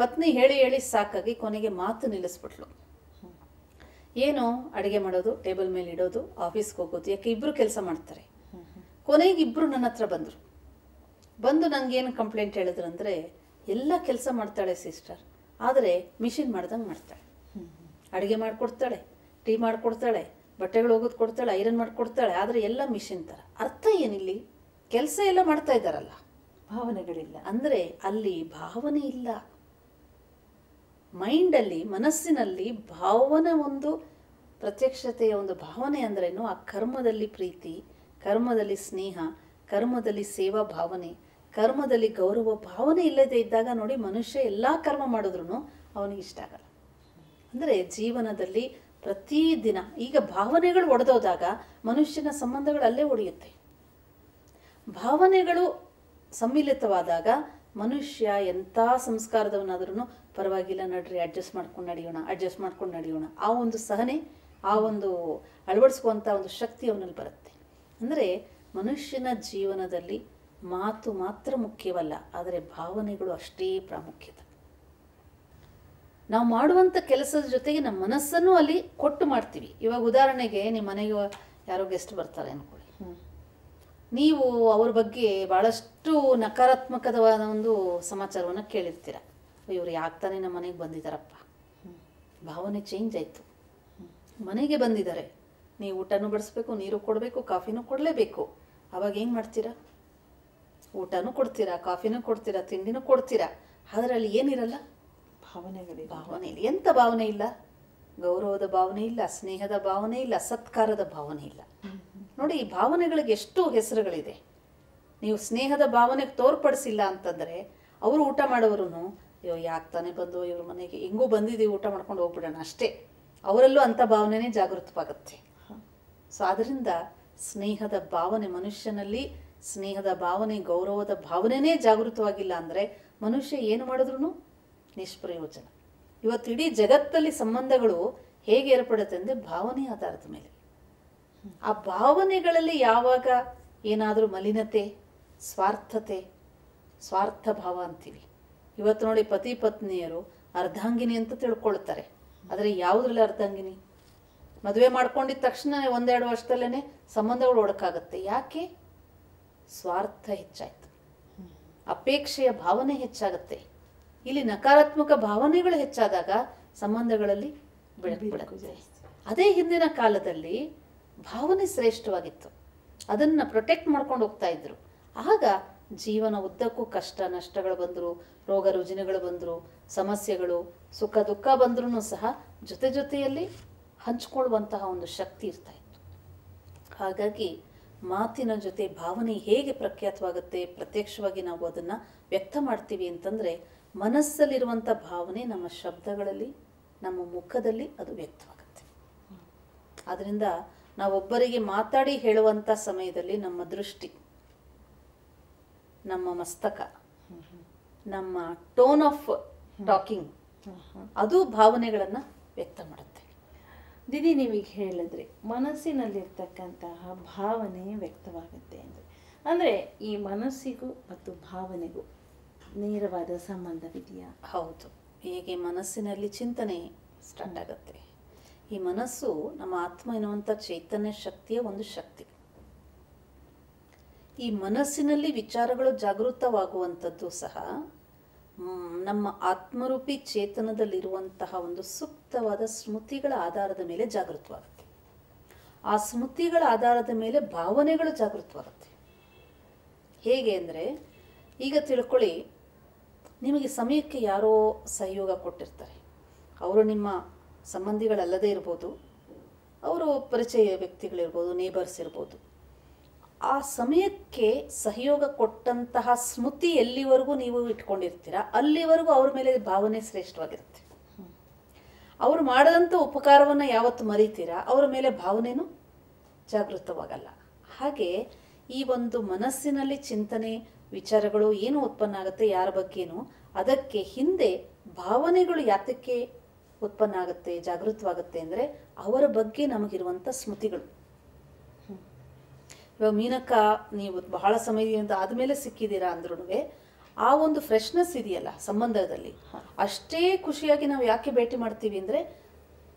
ಪತ್ನಿ ಹೇಳಿ ಹೇಳಿ ಸಾಕಾಗಿ ಕೊನೆಗೆ ಮಾತು ನಿಲ್ಲಿಸ್ಬಿಟ್ಲು. ಏನು ಅಡುಗೆ ಮಾಡೋದು, ಟೇಬಲ್ ಮೇಲೆ ಇಡೋದು, ಆಫೀಸ್ಗೆ ಹೋಗೋದು, ಯಾಕೆ ಇಬ್ಬರು ಕೆಲಸ ಮಾಡ್ತಾರೆ. ಕೊನೆಗೆ ಇಬ್ಬರು ನನ್ನ ಹತ್ರ ಬಂದರು. ಬಂದು ನನಗೇನು ಕಂಪ್ಲೇಂಟ್ ಹೇಳಿದ್ರಂದರೆ, ಎಲ್ಲ ಕೆಲಸ ಮಾಡ್ತಾಳೆ ಸಿಸ್ಟರ್, ಆದರೆ ಮಿಷಿನ್ ಮಾಡ್ದಂಗೆ ಮಾಡ್ತಾಳೆ. ಅಡುಗೆ ಮಾಡಿಕೊಡ್ತಾಳೆ, ಟೀ ಮಾಡಿಕೊಡ್ತಾಳೆ, ಬಟ್ಟೆಗಳು ಹೋಗೋದು ಕೊಡ್ತಾಳೆ, ಐರನ್ ಮಾಡಿಕೊಡ್ತಾಳೆ, ಆದರೆ ಎಲ್ಲ ಮಿಷಿನ್ ಥರ. ಅರ್ಥ ಏನಿಲ್ಲಿ? ಕೆಲಸ ಎಲ್ಲ ಮಾಡ್ತಾ ಇದ್ದಾರಲ್ಲ, ಭಾವನೆಗಳಿಲ್ಲ. ಅಂದರೆ ಅಲ್ಲಿ ಭಾವನೆ ಇಲ್ಲ. ಮೈಂಡಲ್ಲಿ, ಮನಸ್ಸಿನಲ್ಲಿ ಭಾವನೆ ಒಂದು ಪ್ರತ್ಯಕ್ಷತೆಯ ಒಂದು ಭಾವನೆ ಅಂದ್ರೇನು? ಆ ಕರ್ಮದಲ್ಲಿ ಪ್ರೀತಿ, ಕರ್ಮದಲ್ಲಿ ಸ್ನೇಹ, ಕರ್ಮದಲ್ಲಿ ಸೇವಾ ಭಾವನೆ, ಕರ್ಮದಲ್ಲಿ ಗೌರವ ಭಾವನೆ ಇಲ್ಲದೆ ಇದ್ದಾಗ ನೋಡಿ, ಮನುಷ್ಯ ಎಲ್ಲ ಕರ್ಮ ಮಾಡಿದ್ರು ಅವನಿಗೆ ಇಷ್ಟ ಆಗಲ್ಲ. ಅಂದರೆ ಜೀವನದಲ್ಲಿ ಪ್ರತಿದಿನ ಈಗ ಭಾವನೆಗಳು ಒಡೆದೋದಾಗ ಮನುಷ್ಯನ ಸಂಬಂಧಗಳು ಅಲ್ಲೇ ಒಡೆಯುತ್ತೆ. ಭಾವನೆಗಳು ಸಮ್ಮಿಲಿತವಾದಾಗ ಮನುಷ್ಯ ಎಂಥ ಸಂಸ್ಕಾರದವನಾದ್ರೂ ಪರವಾಗಿಲ್ಲ ನಡ್ರಿ, ಅಡ್ಜಸ್ಟ್ ಮಾಡ್ಕೊಂಡು ನಡೆಯೋಣ, ಆ ಒಂದು ಸಹನೆ, ಆ ಒಂದು ಅಳವಡಿಸ್ಕುವಂಥ ಒಂದು ಶಕ್ತಿ ಅವನಲ್ಲಿ ಬರುತ್ತೆ. ಅಂದರೆ ಮನುಷ್ಯನ ಜೀವನದಲ್ಲಿ ಮಾತು ಮಾತ್ರ ಮುಖ್ಯವಲ್ಲ, ಆದರೆ ಭಾವನೆಗಳು ಅಷ್ಟೇ ಪ್ರಾಮುಖ್ಯತೆ. ನಾವು ಮಾಡುವಂಥ ಕೆಲಸದ ಜೊತೆಗೆ ನಮ್ಮ ಮನಸ್ಸನ್ನು ಅಲ್ಲಿ ಕೊಟ್ಟು ಮಾಡ್ತೀವಿ. ಇವಾಗ ಉದಾಹರಣೆಗೆ ನಿಮ್ಮ ಮನೆಗೆ ಯಾರೋ ಗೆಸ್ಟ್ ಬರ್ತಾರೆ ಅಂದ್ಕೊಳ್ಳಿ, ನೀವು ಅವ್ರ ಬಗ್ಗೆ ಭಾಳಷ್ಟು ನಕಾರಾತ್ಮಕವಾದ ಒಂದು ಸಮಾಚಾರವನ್ನು ಕೇಳಿರ್ತೀರ. ಇವ್ರು ಯಾಕೆ ತಾನೇ ನಮ್ಮ ಮನೆಗೆ ಬಂದಿದ್ದಾರಪ್ಪ, ಭಾವನೆ ಚೇಂಜ್ ಆಯಿತು. ಮನೆಗೆ ಬಂದಿದ್ದಾರೆ, ನೀವು ಊಟನೂ ಬಡಿಸ್ಬೇಕು, ನೀರು ಕೊಡಬೇಕು, ಕಾಫಿನೂ ಕೊಡಲೇಬೇಕು. ಆವಾಗ ಏನು ಮಾಡ್ತೀರಾ? ಊಟನೂ ಕೊಡ್ತೀರಾ, ಕಾಫಿನೂ ಕೊಡ್ತೀರಾ, ತಿಂಡಿನೂ ಕೊಡ್ತೀರಾ, ಆದರೆ ಅಲ್ಲಿ ಏನಿರಲ್ಲ? ಭಾವನೆ ಇಲ್ಲ. ಎಂಥ ಭಾವನೆ ಇಲ್ಲ? ಗೌರವದ ಭಾವನೆ ಇಲ್ಲ, ಸ್ನೇಹದ ಭಾವನೆ ಇಲ್ಲ, ಸತ್ಕಾರದ ಭಾವನೆ ಇಲ್ಲ. ನೋಡಿ, ಈ ಭಾವನೆಗಳಿಗೆ ಎಷ್ಟು ಹೆಸರುಗಳಿದೆ. ನೀವು ಸ್ನೇಹದ ಭಾವನೆಗೆ ತೋರ್ಪಡಿಸಿಲ್ಲ ಅಂತಂದರೆ ಅವರು ಊಟ ಮಾಡೋರು, ಅಯ್ಯೋ ಯಾಕೆ ತಾನೇ ಬಂದು ಇವ್ರ ಮನೆಗೆ, ಹೆಂಗೂ ಬಂದಿದ್ದೀವಿ, ಊಟ ಮಾಡ್ಕೊಂಡು ಹೋಗ್ಬಿಡೋಣ ಅಷ್ಟೇ. ಅವರಲ್ಲೂ ಅಂಥ ಭಾವನೆನೇ ಜಾಗೃತವಾಗುತ್ತೆ. ಸೊ ಅದರಿಂದ ಸ್ನೇಹದ ಭಾವನೆ ಮನುಷ್ಯನಲ್ಲಿ, ಸ್ನೇಹದ ಭಾವನೆ, ಗೌರವದ ಭಾವನೆನೇ ಜಾಗೃತವಾಗಿಲ್ಲ ಅಂದರೆ ಮನುಷ್ಯ ಏನು ಮಾಡಿದ್ರು ನಿಷ್ಪ್ರಯೋಜನ. ಇವತ್ತು ಇಡೀ ಜಗತ್ತಲ್ಲಿ ಸಂಬಂಧಗಳು ಹೇಗೆ ಏರ್ಪಡುತ್ತೆ ಅಂದರೆ ಭಾವನೆ ಆಧಾರದ ಮೇಲೆ. ಆ ಭಾವನೆಗಳಲ್ಲಿ ಯಾವಾಗ ಏನಾದರೂ ಮಲಿನತೆ, ಸ್ವಾರ್ಥತೆ, ಸ್ವಾರ್ಥ ಭಾವ ಅಂತೀವಿ. ಇವತ್ತು ನೋಡಿ, ಪತಿ ಪತ್ನಿಯರು ಅರ್ಧಾಂಗಿನಿ ಅಂತ ತಿಳ್ಕೊಳ್ತಾರೆ, ಆದರೆ ಯಾವುದ್ರಲ್ಲಿ ಅರ್ಧಾಂಗಿನಿ? ಮದುವೆ ಮಾಡ್ಕೊಂಡಿದ್ದ ತಕ್ಷಣ 1-2 ವರ್ಷದಲ್ಲೇ ಸಂಬಂಧಗಳು ಒಡಕಾಗುತ್ತೆ. ಯಾಕೆ? ಸ್ವಾರ್ಥ ಹೆಚ್ಚಾಯ್ತು, ಅಪೇಕ್ಷೆಯ ಭಾವನೆ ಹೆಚ್ಚಾಗುತ್ತೆ. ಇಲ್ಲಿ ನಕಾರಾತ್ಮಕ ಭಾವನೆಗಳು ಹೆಚ್ಚಾದಾಗ ಸಂಬಂಧಗಳಲ್ಲಿ ಬಿಡುತ್ತೆ. ಅದೇ ಹಿಂದಿನ ಕಾಲದಲ್ಲಿ ಭಾವನೆ ಶ್ರೇಷ್ಠವಾಗಿತ್ತು, ಅದನ್ನು ಪ್ರೊಟೆಕ್ಟ್ ಮಾಡ್ಕೊಂಡು ಹೋಗ್ತಾ ಇದ್ರು. ಆಗ ಜೀವನ ಉದ್ದಕ್ಕೂ ಕಷ್ಟ ನಷ್ಟಗಳು ಬಂದರು, ರೋಗ ರುಜಿನಗಳು ಬಂದರು, ಸಮಸ್ಯೆಗಳು, ಸುಖ ದುಃಖ ಬಂದ್ರೂ ಸಹ ಜೊತೆ ಜೊತೆಯಲ್ಲಿ ಹಂಚ್ಕೊಳ್ಳುವಂತಹ ಒಂದು ಶಕ್ತಿ ಇರ್ತಾ ಇತ್ತು. ಹಾಗಾಗಿ ಮಾತಿನ ಜೊತೆ ಭಾವನೆ ಹೇಗೆ ಪ್ರಖ್ಯಾತವಾಗುತ್ತೆ, ಪ್ರತ್ಯಕ್ಷವಾಗಿ ನಾವು ಅದನ್ನು ವ್ಯಕ್ತ ಮಾಡ್ತೀವಿ ಅಂತಂದರೆ, ಮನಸ್ಸಲ್ಲಿರುವಂಥ ಭಾವನೆ ನಮ್ಮ ಶಬ್ದಗಳಲ್ಲಿ, ನಮ್ಮ ಮುಖದಲ್ಲಿ ಅದು ವ್ಯಕ್ತವಾಗುತ್ತೆ. ಆದ್ದರಿಂದ ನಾವೊಬ್ಬರಿಗೆ ಮಾತಾಡಿ ಹೇಳುವಂಥ ಸಮಯದಲ್ಲಿ ನಮ್ಮ ದೃಷ್ಟಿ, ನಮ್ಮ ಮಸ್ತಕ, ನಮ್ಮ ಟೋನ್ ಆಫ್ ಟಾಕಿಂಗ್, ಅದು ಭಾವನೆಗಳನ್ನು ವ್ಯಕ್ತ ಮಾಡುತ್ತೆ. ದಿದಿ, ನೀವೀಗ ಹೇಳಿದ್ರಿ ಮನಸ್ಸಿನಲ್ಲಿರ್ತಕ್ಕಂತಹ ಭಾವನೆ ವ್ಯಕ್ತವಾಗುತ್ತೆ ಅಂದರೆ ಈ ಮನಸ್ಸಿಗೂ ಮತ್ತು ಭಾವನೆಗೂ ನೇರವಾದ ಸಂಬಂಧವಿದೆಯಾ? ಹೌದು. ಹೇಗೆ ಮನಸ್ಸಿನಲ್ಲಿ ಚಿಂತನೆ ಸ್ಟಾರ್ಟ್ ಆಗುತ್ತೆ. ಈ ಮನಸ್ಸು ನಮ್ಮ ಆತ್ಮ ಎನ್ನುವಂಥ ಚೈತನ್ಯ ಶಕ್ತಿಯ ಒಂದು ಶಕ್ತಿ. ಈ ಮನಸ್ಸಿನಲ್ಲಿ ವಿಚಾರಗಳು ಜಾಗೃತವಾಗುವಂಥದ್ದು ಸಹ ನಮ್ಮ ಆತ್ಮರೂಪಿ ಚೇತನದಲ್ಲಿರುವಂತಹ ಒಂದು ಸುಪ್ತವಾದ ಸ್ಮೃತಿಗಳ ಆಧಾರದ ಮೇಲೆ ಜಾಗೃತವಾಗುತ್ತೆ. ಆ ಸ್ಮೃತಿಗಳ ಆಧಾರದ ಮೇಲೆ ಭಾವನೆಗಳು ಜಾಗೃತವಾಗುತ್ತೆ. ಹೇಗೆ ಅಂದರೆ, ಈಗ ತಿಳ್ಕೊಳ್ಳಿ, ನಿಮಗೆ ಸಮಯಕ್ಕೆ ಯಾರೋ ಸಹಯೋಗ ಕೊಟ್ಟಿರ್ತಾರೆ. ಅವರು ನಿಮ್ಮ ಸಂಬಂಧಿಗಳಲ್ಲದೇ ಇರ್ಬೋದು, ಅವರು ಪರಿಚಯ ವ್ಯಕ್ತಿಗಳಿರ್ಬೋದು, ನೇಬರ್ಸ್ ಇರ್ಬೋದು. ಆ ಸಮಯಕ್ಕೆ ಸಹಯೋಗ ಕೊಟ್ಟಂತಹ ಸ್ಮೃತಿ ಎಲ್ಲಿವರೆಗೂ ನೀವು ಇಟ್ಕೊಂಡಿರ್ತೀರ, ಅಲ್ಲಿವರೆಗೂ ಅವ್ರ ಮೇಲೆ ಭಾವನೆ ಶ್ರೇಷ್ಠವಾಗಿರುತ್ತೆ. ಅವರು ಮಾಡಿದಂಥ ಉಪಕಾರವನ್ನು ಯಾವತ್ತು ಮರಿತೀರಾ, ಅವರ ಮೇಲೆ ಭಾವನೆನೂ ಜಾಗೃತವಾಗಲ್ಲ. ಹಾಗೆ ಈ ಒಂದು ಮನಸ್ಸಿನಲ್ಲಿ ಚಿಂತನೆ, ವಿಚಾರಗಳು ಏನು ಉತ್ಪನ್ನ ಆಗುತ್ತೆ, ಯಾರ ಬಗ್ಗೆನೋ, ಅದಕ್ಕೆ ಹಿಂದೆ ಭಾವನೆಗಳು ಯಾತಕ್ಕೆ ಉತ್ಪನ್ನ ಆಗುತ್ತೆ, ಜಾಗೃತವಾಗುತ್ತೆ ಅಂದರೆ ಅವರ ಬಗ್ಗೆ ನಮಗಿರುವಂಥ ಸ್ಮೃತಿಗಳು. ಇವಾಗ ಮೀನಕ್ಕ ನೀವು ಬಹಳ ಸಮಯದಿಂದ ಆದಮೇಲೆ ಸಿಕ್ಕಿದ್ದೀರಾ ಅಂದ್ರೂ ಆ ಒಂದು ಫ್ರೆಶ್ನೆಸ್ ಇದೆಯಲ್ಲ ಸಂಬಂಧದಲ್ಲಿ, ಅಷ್ಟೇ ಖುಷಿಯಾಗಿ ನಾವು ಯಾಕೆ ಭೇಟಿ ಮಾಡ್ತೀವಿ ಅಂದರೆ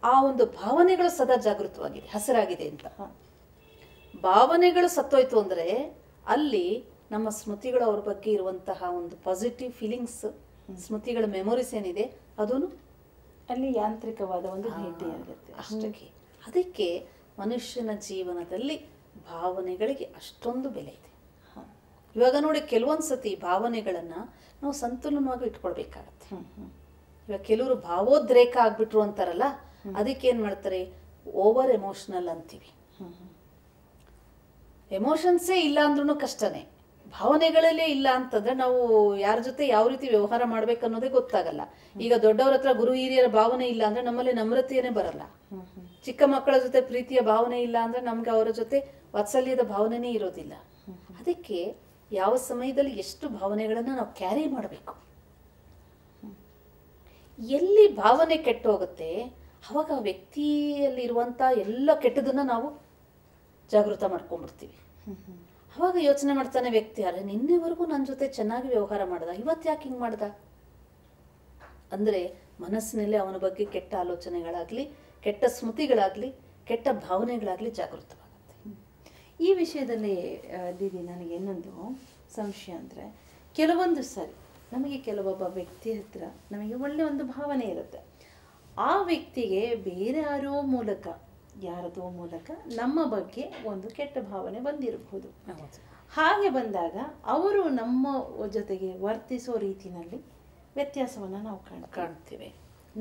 ಆ ಒಂದು ಭಾವನೆಗಳು ಸದಾ ಜಾಗೃತವಾಗಿದೆ, ಹಸಿರಾಗಿದೆ ಅಂತ. ಭಾವನೆಗಳು ಸತ್ತೋಯ್ತು ಅಂದರೆ ಅಲ್ಲಿ ನಮ್ಮ ಸ್ಮೃತಿಗಳು ಅವ್ರ ಬಗ್ಗೆ ಇರುವಂತಹ ಒಂದು ಪಾಸಿಟಿವ್ ಫೀಲಿಂಗ್ಸ್, ಸ್ಮೃತಿಗಳ ಮೆಮೊರೀಸ್ ಏನಿದೆ ಅದೂ ಅಲ್ಲಿ ಯಾಂತ್ರಿಕವಾದ ಒಂದು ಭೇಟಿ ಆಗುತ್ತೆ ಅಷ್ಟಕ್ಕೆ. ಅದಕ್ಕೆ ಮನುಷ್ಯನ ಜೀವನದಲ್ಲಿ ಭಾವನೆಗಳಿಗೆ ಅಷ್ಟೊಂದು ಬೆಲೆ ಇದೆ. ಇವಾಗ ನೋಡಿ, ಕೆಲವೊಂದು ಸತಿ ಭಾವನೆಗಳನ್ನು ನಾವು ಸಂತುಲನವಾಗಿ ಇಟ್ಕೊಳ್ಬೇಕಾಗತ್ತೆ. ಇವಾಗ ಕೆಲವರು ಭಾವೋದ್ರೇಕ ಆಗ್ಬಿಟ್ರು ಅಂತಾರಲ್ಲ, ಅದಕ್ಕೆ ಏನು ಮಾಡ್ತಾರೆ, ಓವರ್ ಎಮೋಷನಲ್ ಅಂತೀವಿ. ಎಮೋಷನ್ಸೇ ಇಲ್ಲ ಅಂದ್ರೂ ಕಷ್ಟನೇ. ಭಾವನೆಗಳಲ್ಲೇ ಇಲ್ಲ ಅಂತಂದ್ರೆ ನಾವು ಯಾರ ಜೊತೆ ಯಾವ ರೀತಿ ವ್ಯವಹಾರ ಮಾಡ್ಬೇಕು ಅನ್ನೋದೇ ಗೊತ್ತಾಗಲ್ಲ. ಈಗ ದೊಡ್ಡವ್ರ ಹತ್ರ ಗುರು ಹಿರಿಯರ ಭಾವನೆ ಇಲ್ಲ ಅಂದ್ರೆ ನಮ್ಮಲ್ಲಿ ನಮ್ರತೆಯೇ ಬರಲ್ಲ. ಚಿಕ್ಕ ಮಕ್ಕಳ ಜೊತೆ ಪ್ರೀತಿಯ ಭಾವನೆ ಇಲ್ಲ ಅಂದ್ರೆ ನಮ್ಗೆ ಅವರ ಜೊತೆ ವಾತ್ಸಲ್ಯದ ಭಾವನೆನೇ ಇರೋದಿಲ್ಲ. ಅದಕ್ಕೆ ಯಾವ ಸಮಯದಲ್ಲಿ ಎಷ್ಟು ಭಾವನೆಗಳನ್ನ ನಾವು ಕ್ಯಾರಿ ಮಾಡಬೇಕು. ಎಲ್ಲಿ ಭಾವನೆ ಕೆಟ್ಟು ಹೋಗುತ್ತೆ ಅವಾಗ ಆ ವ್ಯಕ್ತಿಯಲ್ಲಿರುವಂತ ಎಲ್ಲ ಕೆಟ್ಟದನ್ನ ನಾವು ಜಾಗೃತ ಮಾಡ್ಕೊಂಡ್ಬಿಡ್ತೀವಿ. ಅವಾಗ ಯೋಚನೆ ಮಾಡ್ತಾನೆ ವ್ಯಕ್ತಿ, ಅರೆ ನಿನ್ನೆವರೆಗೂ ನನ್ನ ಜೊತೆ ಚೆನ್ನಾಗಿ ವ್ಯವಹಾರ ಮಾಡ್ದ, ಇವತ್ತು ಯಾಕೆ ಹಿಂಗೆ ಮಾಡ್ದ ಅಂದ್ರೆ ಮನಸ್ಸಿನಲ್ಲಿ ಅವನ ಬಗ್ಗೆ ಕೆಟ್ಟ ಆಲೋಚನೆಗಳಾಗ್ಲಿ, ಕೆಟ್ಟ ಸ್ಮೃತಿಗಳಾಗ್ಲಿ, ಕೆಟ್ಟ ಭಾವನೆಗಳಾಗ್ಲಿ ಜಾಗೃತವಾಗುತ್ತೆ. ಈ ವಿಷಯದಲ್ಲಿ ದೀದಿ ನನಗೆ ಇನ್ನೊಂದು ಸಂಶಯ ಅಂದರೆ, ಕೆಲವೊಂದು ಸರಿ ನಮಗೆ ಕೆಲವೊಬ್ಬ ವ್ಯಕ್ತಿ ಹತ್ರ ನಮಗೆ ಒಳ್ಳೆಯ ಒಂದು ಭಾವನೆ ಇರುತ್ತೆ. ಆ ವ್ಯಕ್ತಿಗೆ ಬೇರೆ ಯಾರದೋ ಮೂಲಕ ನಮ್ಮ ಬಗ್ಗೆ ಒಂದು ಕೆಟ್ಟ ಭಾವನೆ ಬಂದಿರಬಹುದು. ಹಾಗೆ ಬಂದಾಗ ಅವರು ನಮ್ಮ ಜೊತೆಗೆ ವರ್ತಿಸೋ ರೀತಿನಲ್ಲಿ ವ್ಯತ್ಯಾಸವನ್ನು ನಾವು ಕಾಣ್ತೇವೆ.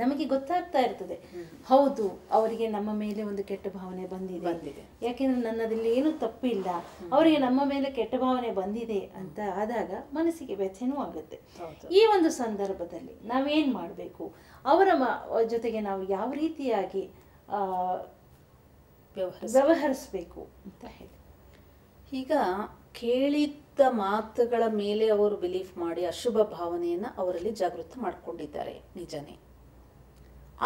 ನಮಗೆ ಗೊತ್ತಾಗ್ತಾ ಇರ್ತದೆ, ಹೌದು ಅವರಿಗೆ ನಮ್ಮ ಮೇಲೆ ಒಂದು ಕೆಟ್ಟ ಭಾವನೆ ಬಂದಿದೆ, ಯಾಕೆಂದ್ರೆ ನನ್ನದಲ್ಲಿ ಏನು ತಪ್ಪಿಲ್ಲ, ಅವರಿಗೆ ನಮ್ಮ ಮೇಲೆ ಕೆಟ್ಟ ಭಾವನೆ ಬಂದಿದೆ ಅಂತ ಆದಾಗ ಮನಸ್ಸಿಗೆ ವ್ಯಥೆನೂ ಆಗುತ್ತೆ. ಈ ಒಂದು ಸಂದರ್ಭದಲ್ಲಿ ನಾವೇನ್ ಮಾಡಬೇಕು, ಅವರ ಜೊತೆಗೆ ನಾವು ಯಾವ ರೀತಿಯಾಗಿ ವ್ಯವಹರಿಸಬೇಕು ಅಂತ ಹೇಳಿ. ಈಗ ಕೇಳಿದ್ದ ಮಾತುಗಳ ಮೇಲೆ ಅವರು ಬಿಲೀಫ್ ಮಾಡಿ ಅಶುಭ ಭಾವನೆಯನ್ನ ಅವರಲ್ಲಿ ಜಾಗೃತ ಮಾಡ್ಕೊಂಡಿದ್ದಾರೆ, ನಿಜನೇ.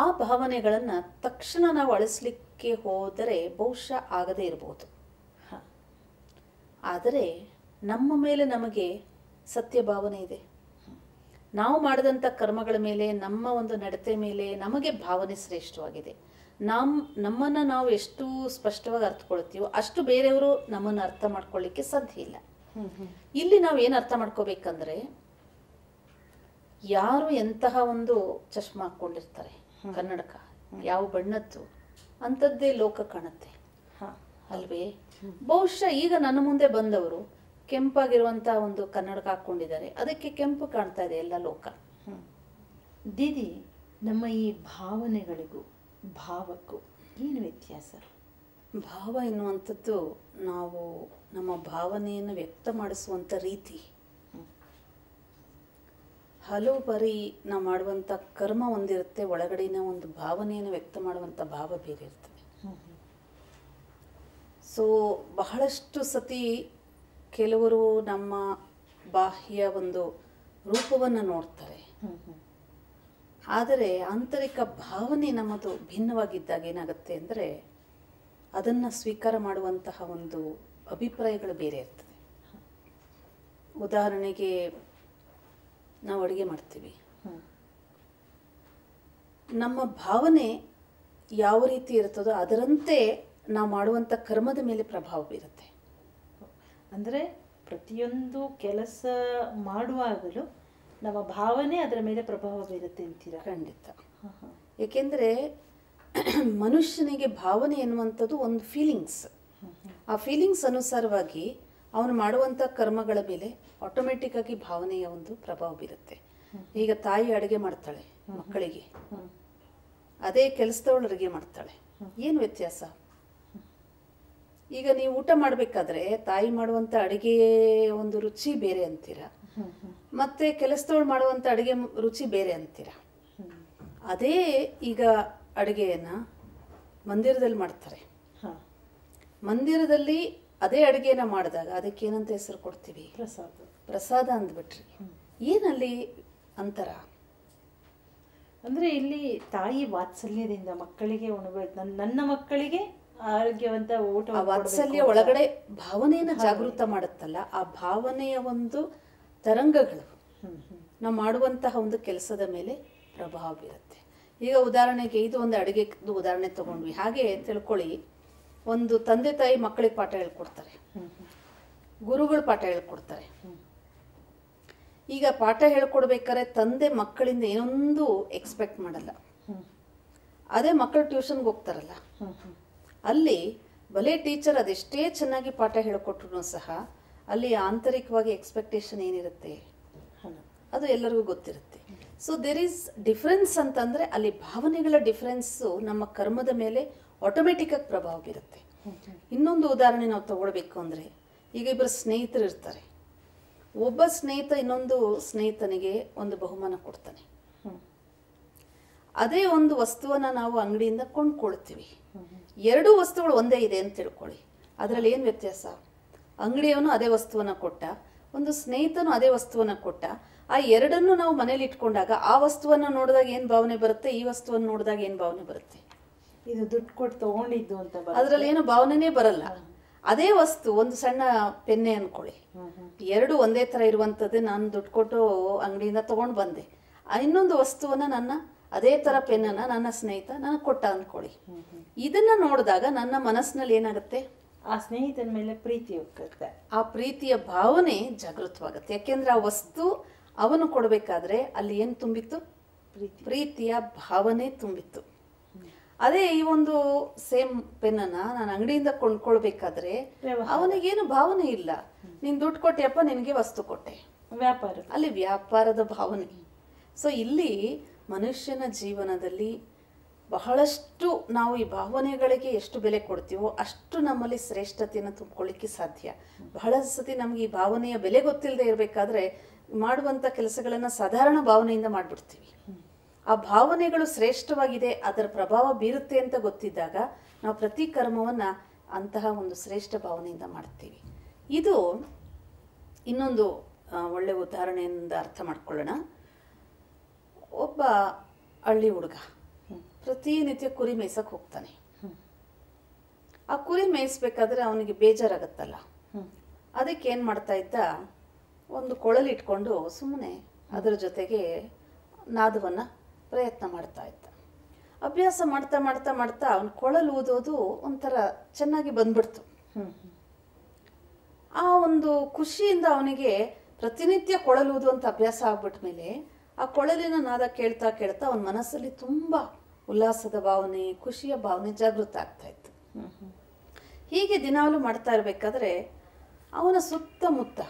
ಆ ಭಾವನೆಗಳನ್ನ ತಕ್ಷಣ ನಾವು ಅಳಿಸ್ಲಿಕ್ಕೆ ಹೋದರೆ ಬಹುಶಃ ಆಗದೇ ಇರಬಹುದು. ಆದರೆ ನಮ್ಮ ಮೇಲೆ ನಮಗೆ ಸತ್ಯ ಭಾವನೆ ಇದೆ. ನಾವು ಕರ್ಮಗಳ ಮೇಲೆ, ನಮ್ಮ ಒಂದು ನಡತೆ ಮೇಲೆ ನಮಗೆ ಭಾವನೆ ಶ್ರೇಷ್ಠವಾಗಿದೆ. ನಮ್ಮನ್ನು ನಾವು ಎಷ್ಟು ಸ್ಪಷ್ಟವಾಗಿ ಅರ್ಥಕೊಳ್ತೀವೋ ಅಷ್ಟು ಬೇರೆಯವರು ನಮ್ಮನ್ನು ಅರ್ಥ ಮಾಡ್ಕೊಳ್ಳಿಕ್ಕೆ ಸಾಧ್ಯ ಇಲ್ಲ. ಇಲ್ಲಿ ನಾವು ಏನು ಅರ್ಥ ಮಾಡ್ಕೋಬೇಕಂದ್ರೆ, ಯಾರು ಎಂತಹ ಒಂದು ಚಶ್ಮಾ ಹಾಕೊಂಡಿರ್ತಾರೆ, ಕನ್ನಡಕ ಯಾವ ಬಣ್ಣದ್ದು ಅಂಥದ್ದೇ ಲೋಕ ಕಾಣುತ್ತೆ ಅಲ್ವೇ. ಬಹುಶಃ ಈಗ ನನ್ನ ಮುಂದೆ ಬಂದವರು ಕೆಂಪಾಗಿರುವಂತಹ ಒಂದು ಕನ್ನಡಕ ಹಾಕೊಂಡಿದ್ದಾರೆ, ಅದಕ್ಕೆ ಕೆಂಪು ಕಾಣ್ತಾ ಇದೆ ಎಲ್ಲ ಲೋಕ. ದೀದಿ, ನಮ್ಮ ಈ ಭಾವನೆಗಳಿಗೂ ಭಾವಕ್ಕೂ ಏನು ವ್ಯತ್ಯಾಸ? ಭಾವ ಎನ್ನುವಂಥದ್ದು ನಾವು ನಮ್ಮ ಭಾವನೆಯನ್ನು ವ್ಯಕ್ತ ಮಾಡಿಸುವಂಥ ರೀತಿ. ಹಲವು ಬಾರಿ ನಾವು ಮಾಡುವಂಥ ಕರ್ಮ ಒಂದಿರುತ್ತೆ, ಒಳಗಡೆನ ಒಂದು ಭಾವನೆಯನ್ನು ವ್ಯಕ್ತ ಮಾಡುವಂಥ ಭಾವ ಬೇರೆ ಇರ್ತದೆ. ಸೊ ಬಹಳಷ್ಟು ಸತಿ ಕೆಲವರು ನಮ್ಮ ಬಾಹ್ಯ ಒಂದು ರೂಪವನ್ನು ನೋಡ್ತಾರೆ, ಆದರೆ ಆಂತರಿಕ ಭಾವನೆ ನಮ್ಮದು ಭಿನ್ನವಾಗಿದ್ದಾಗ ಏನಾಗುತ್ತೆ ಅಂದರೆ ಅದನ್ನು ಸ್ವೀಕಾರ ಮಾಡುವಂತಹ ಒಂದು ಅಭಿಪ್ರಾಯಗಳು ಬೇರೆ ಇರ್ತದೆ. ಉದಾಹರಣೆಗೆ ನಾವು ಅಡುಗೆ ಮಾಡ್ತೀವಿ, ನಮ್ಮ ಭಾವನೆ ಯಾವ ರೀತಿ ಇರ್ತದೋ ಅದರಂತೆ ನಾವು ಮಾಡುವಂಥ ಕರ್ಮದ ಮೇಲೆ ಪ್ರಭಾವ ಬೀರುತ್ತೆ. ಅಂದರೆ ಪ್ರತಿಯೊಂದು ಕೆಲಸ ಮಾಡುವಾಗಲೂ ನಮ್ಮ ಭಾವನೆ ಅದರ ಮೇಲೆ ಪ್ರಭಾವ ಬೀರುತ್ತೆ ಅಂತೀರಾ? ಖಂಡಿತ. ಏಕೆಂದರೆ ಮನುಷ್ಯನಿಗೆ ಭಾವನೆ ಎನ್ನುವಂಥದ್ದು ಒಂದು ಫೀಲಿಂಗ್ಸ್. ಆ ಫೀಲಿಂಗ್ಸ್ ಅನುಸಾರವಾಗಿ ಅವನು ಮಾಡುವಂಥ ಕರ್ಮಗಳ ಮೇಲೆ ಆಟೋಮೆಟಿಕ್ ಆಗಿ ಭಾವನೆಯ ಒಂದು ಪ್ರಭಾವ ಬೀರುತ್ತೆ. ಈಗ ತಾಯಿ ಅಡುಗೆ ಮಾಡ್ತಾಳೆ ಮಕ್ಕಳಿಗೆ, ಅದೇ ಕೆಲಸದವಳು ಅಡುಗೆ ಮಾಡ್ತಾಳೆ, ಏನು ವ್ಯತ್ಯಾಸ? ಈಗ ನೀವು ಊಟ ಮಾಡಬೇಕಾದ್ರೆ ತಾಯಿ ಮಾಡುವಂಥ ಅಡುಗೆ ಒಂದು ರುಚಿ ಬೇರೆ ಅಂತೀರಾ, ಮತ್ತೆ ಕೆಲಸದವಳು ಮಾಡುವಂಥ ಅಡುಗೆ ರುಚಿ ಬೇರೆ ಅಂತೀರಾ. ಅದೇ ಈಗ ಅಡುಗೆಯನ್ನು ಮಂದಿರದಲ್ಲಿ ಮಾಡ್ತಾರೆ, ಮಂದಿರದಲ್ಲಿ ಅದೇ ಅಡುಗೆನ ಮಾಡಿದಾಗ ಅದಕ್ಕೆ ಏನಂತ ಹೆಸರು ಕೊಡ್ತೀವಿ? ಪ್ರಸಾದ ಅಂದ್ಬಿಟ್ರಿ. ಏನಲ್ಲಿ ಅಂತರ ಅಂದರೆ ಇಲ್ಲಿ ತಾಯಿ ವಾತ್ಸಲ್ಯದಿಂದ ಮಕ್ಕಳಿಗೆ ನನ್ನ ಮಕ್ಕಳಿಗೆ ಆರೋಗ್ಯವಂತ ಊಟ, ವಾತ್ಸಲ್ಯ ಒಳಗಡೆ ಭಾವನೆಯನ್ನು ಜಾಗೃತ ಮಾಡುತ್ತಲ್ಲ, ಆ ಭಾವನೆಯ ಒಂದು ತರಂಗಗಳು ನಾವು ಮಾಡುವಂತಹ ಒಂದು ಕೆಲಸದ ಮೇಲೆ ಪ್ರಭಾವ ಬೀರುತ್ತೆ. ಈಗ ಉದಾಹರಣೆಗೆ ಇದು ಒಂದು ಅಡುಗೆದು ಉದಾಹರಣೆ ತಗೊಂಡ್ವಿ. ಹಾಗೆ ತಿಳ್ಕೊಳ್ಳಿ, ಒಂದು ತಂದೆ ತಾಯಿ ಮಕ್ಕಳಿಗೆ ಪಾಠ ಹೇಳ್ಕೊಡ್ತಾರೆ. ಗುರುಗಳು ಪಾಠ ಹೇಳ್ಕೊಡ್ತಾರೆ. ಈಗ ಪಾಠ ಹೇಳ್ಕೊಡ್ಬೇಕಾದ್ರೆ ತಂದೆ ಮಕ್ಕಳಿಂದ ಏನೊಂದು ಎಕ್ಸ್ಪೆಕ್ಟ್ ಮಾಡಲ್ಲ. ಅದೇ ಮಕ್ಕಳು ಟ್ಯೂಷನ್ಗೆ ಹೋಗ್ತಾರಲ್ಲ, ಅಲ್ಲಿ ಭಲೆ ಟೀಚರ್ ಅದೆಷ್ಟೇ ಚೆನ್ನಾಗಿ ಪಾಠ ಹೇಳ್ಕೊಟ್ರು ಸಹ ಅಲ್ಲಿ ಆಂತರಿಕವಾಗಿ ಎಕ್ಸ್ಪೆಕ್ಟೇಷನ್ ಏನಿರುತ್ತೆ ಅದು ಎಲ್ಲರಿಗೂ ಗೊತ್ತಿರುತ್ತೆ. ಸೊ ದೇರ್ ಈಸ್ ಡಿಫ್ರೆನ್ಸ್ ಅಂತಂದರೆ ಅಲ್ಲಿ ಭಾವನೆಗಳ ಡಿಫ್ರೆನ್ಸು ನಮ್ಮ ಕರ್ಮದ ಮೇಲೆ ಆಟೋಮೆಟಿಕ್ಕಾಗಿ ಪ್ರಭಾವ ಬೀರುತ್ತೆ. ಇನ್ನೊಂದು ಉದಾಹರಣೆ ನಾವು ತಗೊಳ್ಬೇಕು ಅಂದರೆ, ಈಗ ಇಬ್ಬರು ಸ್ನೇಹಿತರು ಇರ್ತಾರೆ. ಒಬ್ಬ ಸ್ನೇಹಿತ ಇನ್ನೊಂದು ಸ್ನೇಹಿತನಿಗೆ ಒಂದು ಬಹುಮಾನ ಕೊಡ್ತಾನೆ. ಅದೇ ಒಂದು ವಸ್ತುವನ್ನು ನಾವು ಅಂಗಡಿಯಿಂದ ಕೊಂಡ್ಕೊಳ್ತೀವಿ. ಎರಡೂ ವಸ್ತುಗಳು ಒಂದೇ ಇದೆ ಅಂತ ತಿಳ್ಕೊಳ್ಳಿ, ಅದರಲ್ಲಿ ಏನು ವ್ಯತ್ಯಾಸ? ಅಂಗಡಿಯವನು ಅದೇ ವಸ್ತುವನ್ನು ಕೊಟ್ಟ, ಒಂದು ಸ್ನೇಹಿತನು ಅದೇ ವಸ್ತುವನ್ನು ಕೊಟ್ಟ. ಆ ಎರಡನ್ನು ನಾವು ಮನೇಲಿ ಇಟ್ಕೊಂಡಾಗ ಆ ವಸ್ತುವನ್ನು ನೋಡಿದಾಗ ಏನು ಭಾವನೆ ಬರುತ್ತೆ, ಈ ವಸ್ತುವನ್ನು ನೋಡಿದಾಗ ಏನು ಭಾವನೆ ಬರುತ್ತೆ? ಇದು ದುಡ್ಡು ಕೊಟ್ಟು ತಗೊಂಡಿದ್ದು ಅಂತ ಅದರಲ್ಲಿ ಏನು ಭಾವನೆನೇ ಬರಲ್ಲ. ಅದೇ ವಸ್ತು ಒಂದು ಸಣ್ಣ ಪೆನ್ನೆ ಅನ್ಕೊಳ್ಳಿ, ಎರಡು ಒಂದೇ ಥರ ಇರುವಂಥದ್ದು ನಾನು ದುಡ್ಡು ಕೊಟ್ಟು ಅಂಗಡಿಯಿಂದ ತೊಗೊಂಡು ಬಂದೆ. ಇನ್ನೊಂದು ವಸ್ತುವನ್ನು ನನ್ನ ಅದೇ ಥರ ಪೆನ್ನನ್ನು ನನ್ನ ಸ್ನೇಹಿತ ನನಗೆ ಕೊಟ್ಟ ಅಂದ್ಕೊಳ್ಳಿ. ಇದನ್ನು ನೋಡಿದಾಗ ನನ್ನ ಮನಸ್ಸಿನಲ್ಲಿ ಏನಾಗುತ್ತೆ? ಆ ಸ್ನೇಹಿತನ ಮೇಲೆ ಪ್ರೀತಿ ಹೋಗುತ್ತೆ. ಆ ಪ್ರೀತಿಯ ಭಾವನೆ ಜಾಗೃತವಾಗುತ್ತೆ. ಯಾಕೆಂದರೆ ಆ ವಸ್ತು ಅವನು ಕೊಡಬೇಕಾದ್ರೆ ಅಲ್ಲಿ ಏನು ತುಂಬಿತ್ತು? ಪ್ರೀತಿಯ ಭಾವನೆ ತುಂಬಿತ್ತು. ಅದೇ ಈ ಒಂದು ಸೇಮ್ ಪೆನ್ನನ್ನು ನಾನು ಅಂಗಡಿಯಿಂದ ಕೊಂಡ್ಕೊಳ್ಬೇಕಾದ್ರೆ ಅವನಿಗೇನು ಭಾವನೆ ಇಲ್ಲ. ನೀನು ದುಡ್ಡು ಕೊಟ್ಟೆಯಪ್ಪ, ನಿನಗೆ ವಸ್ತು ಕೊಟ್ಟೆ, ವ್ಯಾಪಾರ, ಅಲ್ಲಿ ವ್ಯಾಪಾರದ ಭಾವನೆ. ಸೊ ಇಲ್ಲಿ ಮನುಷ್ಯನ ಜೀವನದಲ್ಲಿ ಬಹಳಷ್ಟು ನಾವು ಈ ಭಾವನೆಗಳಿಗೆ ಎಷ್ಟು ಬೆಲೆ ಕೊಡ್ತೀವೋ ಅಷ್ಟು ನಮ್ಮಲ್ಲಿ ಶ್ರೇಷ್ಠತೆಯನ್ನು ತುಂಬಿಕೊಳ್ಳಿಕ್ಕೆ ಸಾಧ್ಯ. ಬಹಳ ಸತಿ ನಮಗೆ ಈ ಭಾವನೆಯ ಬೆಲೆ ಗೊತ್ತಿಲ್ಲದೆ ಇರಬೇಕಾದ್ರೆ ಮಾಡುವಂಥ ಕೆಲಸಗಳನ್ನು ಸಾಧಾರಣ ಭಾವನೆಯಿಂದ ಮಾಡಿಬಿಡ್ತೀವಿ. ಆ ಭಾವನೆಗಳು ಶ್ರೇಷ್ಠವಾಗಿದೆ, ಅದರ ಪ್ರಭಾವ ಬೀರುತ್ತೆ ಅಂತ ಗೊತ್ತಿದ್ದಾಗ ನಾವು ಪ್ರತಿ ಕರ್ಮವನ್ನು ಅಂತಹ ಒಂದು ಶ್ರೇಷ್ಠ ಭಾವನೆಯಿಂದ ಮಾಡ್ತೀವಿ. ಇದು ಇನ್ನೊಂದು ಒಳ್ಳೆಯ ಉದಾಹರಣೆಯಿಂದ ಅರ್ಥ ಮಾಡ್ಕೊಳ್ಳೋಣ. ಒಬ್ಬ ಹಳ್ಳಿ ಹುಡುಗ ಪ್ರತಿನಿತ್ಯ ಕುರಿ ಮೇಯ್ಸಕ್ಕೆ ಹೋಗ್ತಾನೆ. ಆ ಕುರಿ ಮೇಯಿಸ್ಬೇಕಾದ್ರೆ ಅವನಿಗೆ ಬೇಜಾರಾಗತ್ತಲ್ಲ, ಅದಕ್ಕೆ ಏನು ಮಾಡ್ತಾ ಇದ್ದ, ಒಂದು ಕೊಳಲು ಇಟ್ಕೊಂಡು ಸುಮ್ಮನೆ ಅದರ ಜೊತೆಗೆ ನಾದವನ್ನು ಪ್ರಯತ್ನ ಮಾಡ್ತಾ ಇದ್ದ. ಅಭ್ಯಾಸ ಮಾಡ್ತಾ ಮಾಡ್ತಾ ಮಾಡ್ತಾ ಅವನ ಕೊಳಲು ಊದೋದು ಒಂಥರ ಚೆನ್ನಾಗಿ ಬಂದ್ಬಿಡ್ತು. ಆ ಒಂದು ಖುಷಿಯಿಂದ ಅವನಿಗೆ ಪ್ರತಿನಿತ್ಯ ಕೊಳಲು ಊದುವಂಥ ಅಭ್ಯಾಸ ಆಗ್ಬಿಟ್ಟ ಮೇಲೆ ಆ ಕೊಳಲಿನ ನಾದ ಕೇಳ್ತಾ ಕೇಳ್ತಾ ಅವನ ಮನಸ್ಸಲ್ಲಿ ತುಂಬ ಉಲ್ಲಾಸದ ಭಾವನೆ, ಖುಷಿಯ ಭಾವನೆ ಜಾಗೃತ ಆಗ್ತಾ ಇತ್ತು. ಹೀಗೆ ದಿನಾಲು ಮಾಡ್ತಾ ಇರಬೇಕಾದ್ರೆ ಅವನ ಸುತ್ತಮುತ್ತ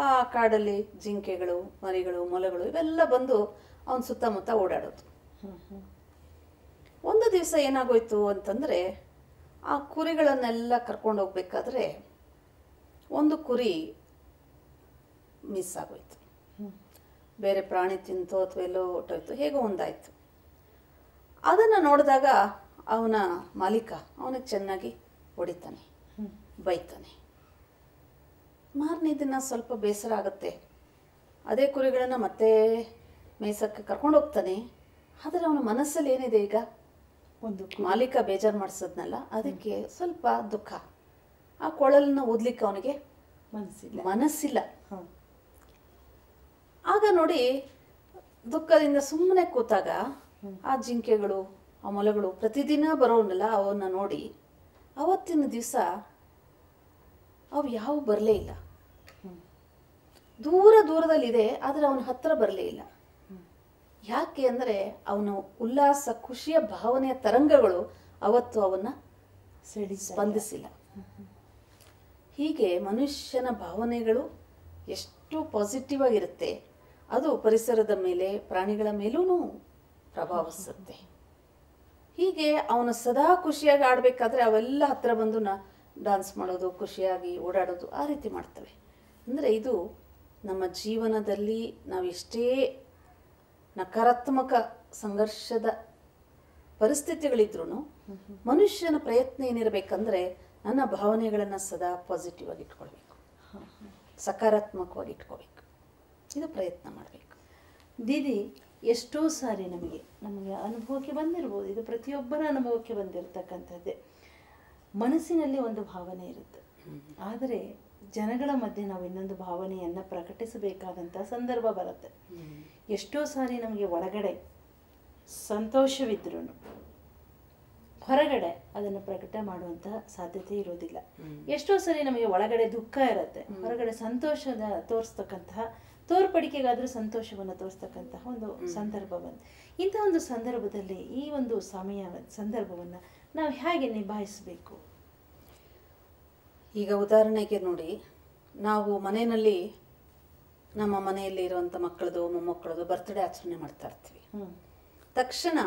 ಆ ಕಾಡಲ್ಲಿ ಜಿಂಕೆಗಳು, ಮರಿಗಳು, ಮೊಲಗಳು ಇವೆಲ್ಲ ಬಂದು ಅವನ ಸುತ್ತಮುತ್ತ ಓಡಾಡೋದು. ಒಂದು ದಿವಸ ಏನಾಗೋಯ್ತು ಅಂತಂದರೆ, ಆ ಕುರಿಗಳನ್ನೆಲ್ಲ ಕರ್ಕೊಂಡು ಹೋಗ್ಬೇಕಾದ್ರೆ ಒಂದು ಕುರಿ ಮಿಸ್ ಆಗೋಯ್ತು. ಬೇರೆ ಪ್ರಾಣಿ ತಿಂತೋ ಅಥವಾ ಎಲ್ಲೋ ಹೊಟ್ಟೋಯ್ತು, ಹೇಗೋ ಒಂದಾಯಿತು. ಅದನ್ನು ನೋಡಿದಾಗ ಅವನ ಮಾಲೀಕ ಅವನಿಗೆ ಚೆನ್ನಾಗಿ ಹೊಡಿತಾನೆ, ಬೈತಾನೆ. ಮಾರನೇ ದಿನ ಸ್ವಲ್ಪ ಬೇಸರ ಆಗುತ್ತೆ. ಅದೇ ಕುರಿಗಳನ್ನು ಮತ್ತೆ ಮೇಯ್ಸಕ್ಕೆ ಕರ್ಕೊಂಡು ಹೋಗ್ತಾನೆ. ಆದರೆ ಅವನ ಮನಸ್ಸಲ್ಲಿ ಏನಿದೆ, ಈಗ ಒಂದು ಮಾಲೀಕ ಬೇಜಾರು ಮಾಡಿಸೋದ್ನಲ್ಲ, ಅದಕ್ಕೆ ಸ್ವಲ್ಪ ದುಃಖ. ಆ ಕೊಳಲನ್ನ ಊದ್ಲಿಕ್ಕೆ ಅವನಿಗೆ ಮನಸ್ಸಿಲ್ಲ. ಆಗ ನೋಡಿ, ದುಃಖದಿಂದ ಸುಮ್ಮನೆ ಕೂತಾಗ ಆ ಜಿಂಕೆಗಳು, ಆ ಮೊಲಗಳು ಪ್ರತಿದಿನ ಬರೋನಲ್ಲ, ಅವನ್ನ ನೋಡಿ ಅವತ್ತಿನ ದಿವಸ ಅವು ಯಾವ ಬರಲೇ ಇಲ್ಲ. ದೂರ ದೂರದಲ್ಲಿದೆ, ಆದರೆ ಅವನ ಹತ್ರ ಬರಲೇ ಇಲ್ಲ. ಯಾಕೆ ಅಂದರೆ ಅವನ ಉಲ್ಲಾಸ, ಖುಷಿಯ ಭಾವನೆಯ ತರಂಗಗಳು ಅವತ್ತು ಅವನ್ನ ಸ್ಪಂದಿಸಿಲ್ಲ. ಹೀಗೆ ಮನುಷ್ಯನ ಭಾವನೆಗಳು ಎಷ್ಟು ಪಾಸಿಟಿವ್ ಆಗಿರುತ್ತೆ, ಅದು ಪರಿಸರದ ಮೇಲೆ, ಪ್ರಾಣಿಗಳ ಮೇಲೂ ಪ್ರಭಾವಿಸುತ್ತೆ. ಹೀಗೆ ಅವನು ಸದಾ ಖುಷಿಯಾಗಿ ಆಡಬೇಕಾದ್ರೆ ಅವೆಲ್ಲ ಹತ್ರ ಬಂದು ಡಾನ್ಸ್ ಮಾಡೋದು, ಖುಷಿಯಾಗಿ ಓಡಾಡೋದು, ಆ ರೀತಿ ಮಾಡ್ತವೆ. ಅಂದರೆ ಇದು ನಮ್ಮ ಜೀವನದಲ್ಲಿ ನಾವು ಎಷ್ಟೇ ನಕಾರಾತ್ಮಕ ಸಂಘರ್ಷದ ಪರಿಸ್ಥಿತಿಗಳಿದ್ರೂ ಮನುಷ್ಯನ ಪ್ರಯತ್ನ ಏನಿರಬೇಕಂದ್ರೆ ನನ್ನ ಭಾವನೆಗಳನ್ನು ಸದಾ ಪಾಸಿಟಿವ್ ಆಗಿ ಇಟ್ಕೊಳ್ಬೇಕು, ಸಕಾರಾತ್ಮಕವಾಗಿ ಇಟ್ಕೋಬೇಕು. ಇದು ಪ್ರಯತ್ನ ಮಾಡಬೇಕು. ದೀದಿ, ಎಷ್ಟೋ ಸಾರಿ ನಮಗೆ ಅನುಭವಕ್ಕೆ ಬಂದಿರ್ಬೋದು, ಇದು ಪ್ರತಿಯೊಬ್ಬರ ಅನುಭವಕ್ಕೆ ಬಂದಿರತಕ್ಕಂಥದ್ದೇ. ಮನಸ್ಸಿನಲ್ಲಿ ಒಂದು ಭಾವನೆ ಇರುತ್ತೆ, ಆದರೆ ಜನಗಳ ಮಧ್ಯೆ ನಾವು ಇನ್ನೊಂದು ಭಾವನೆಯನ್ನು ಪ್ರಕಟಿಸಬೇಕಾದಂಥ ಸಂದರ್ಭ ಬರುತ್ತೆ. ಎಷ್ಟೋ ಸಾರಿ ನಮಗೆ ಒಳಗಡೆ ಸಂತೋಷವಿದ್ರೂ ಹೊರಗಡೆ ಅದನ್ನು ಪ್ರಕಟ ಮಾಡುವಂತಹ ಸಾಧ್ಯತೆ ಇರೋದಿಲ್ಲ. ಎಷ್ಟೋ ಸರಿ ನಮಗೆ ಒಳಗಡೆ ದುಃಖ ಇರುತ್ತೆ, ಹೊರಗಡೆ ಸಂತೋಷದ ತೋರಿಸ್ತಕ್ಕಂತಹ, ತೋರ್ಪಡಿಕೆಗಾದ್ರೂ ಸಂತೋಷವನ್ನು ತೋರಿಸ್ತಕ್ಕಂತಹ ಒಂದು ಸಂದರ್ಭ ಬಂತು. ಇಂಥ ಒಂದು ಸಂದರ್ಭದಲ್ಲಿ ಈ ಒಂದು ಸಂದರ್ಭವನ್ನು ನಾವು ಹೇಗೆ ನಿಭಾಯಿಸಬೇಕು? ಈಗ ಉದಾಹರಣೆಗೆ ನೋಡಿ, ನಾವು ಮನೆಯಲ್ಲಿ ನಮ್ಮ ಮನೆಯಲ್ಲಿ ಇರುವಂಥ ಮಕ್ಕಳದು ಮೊಮ್ಮಕ್ಕಳದು ಬರ್ತ್ಡೇ ಆಚರಣೆ ಮಾಡ್ತಾ ಇರ್ತೀವಿ. ತಕ್ಷಣ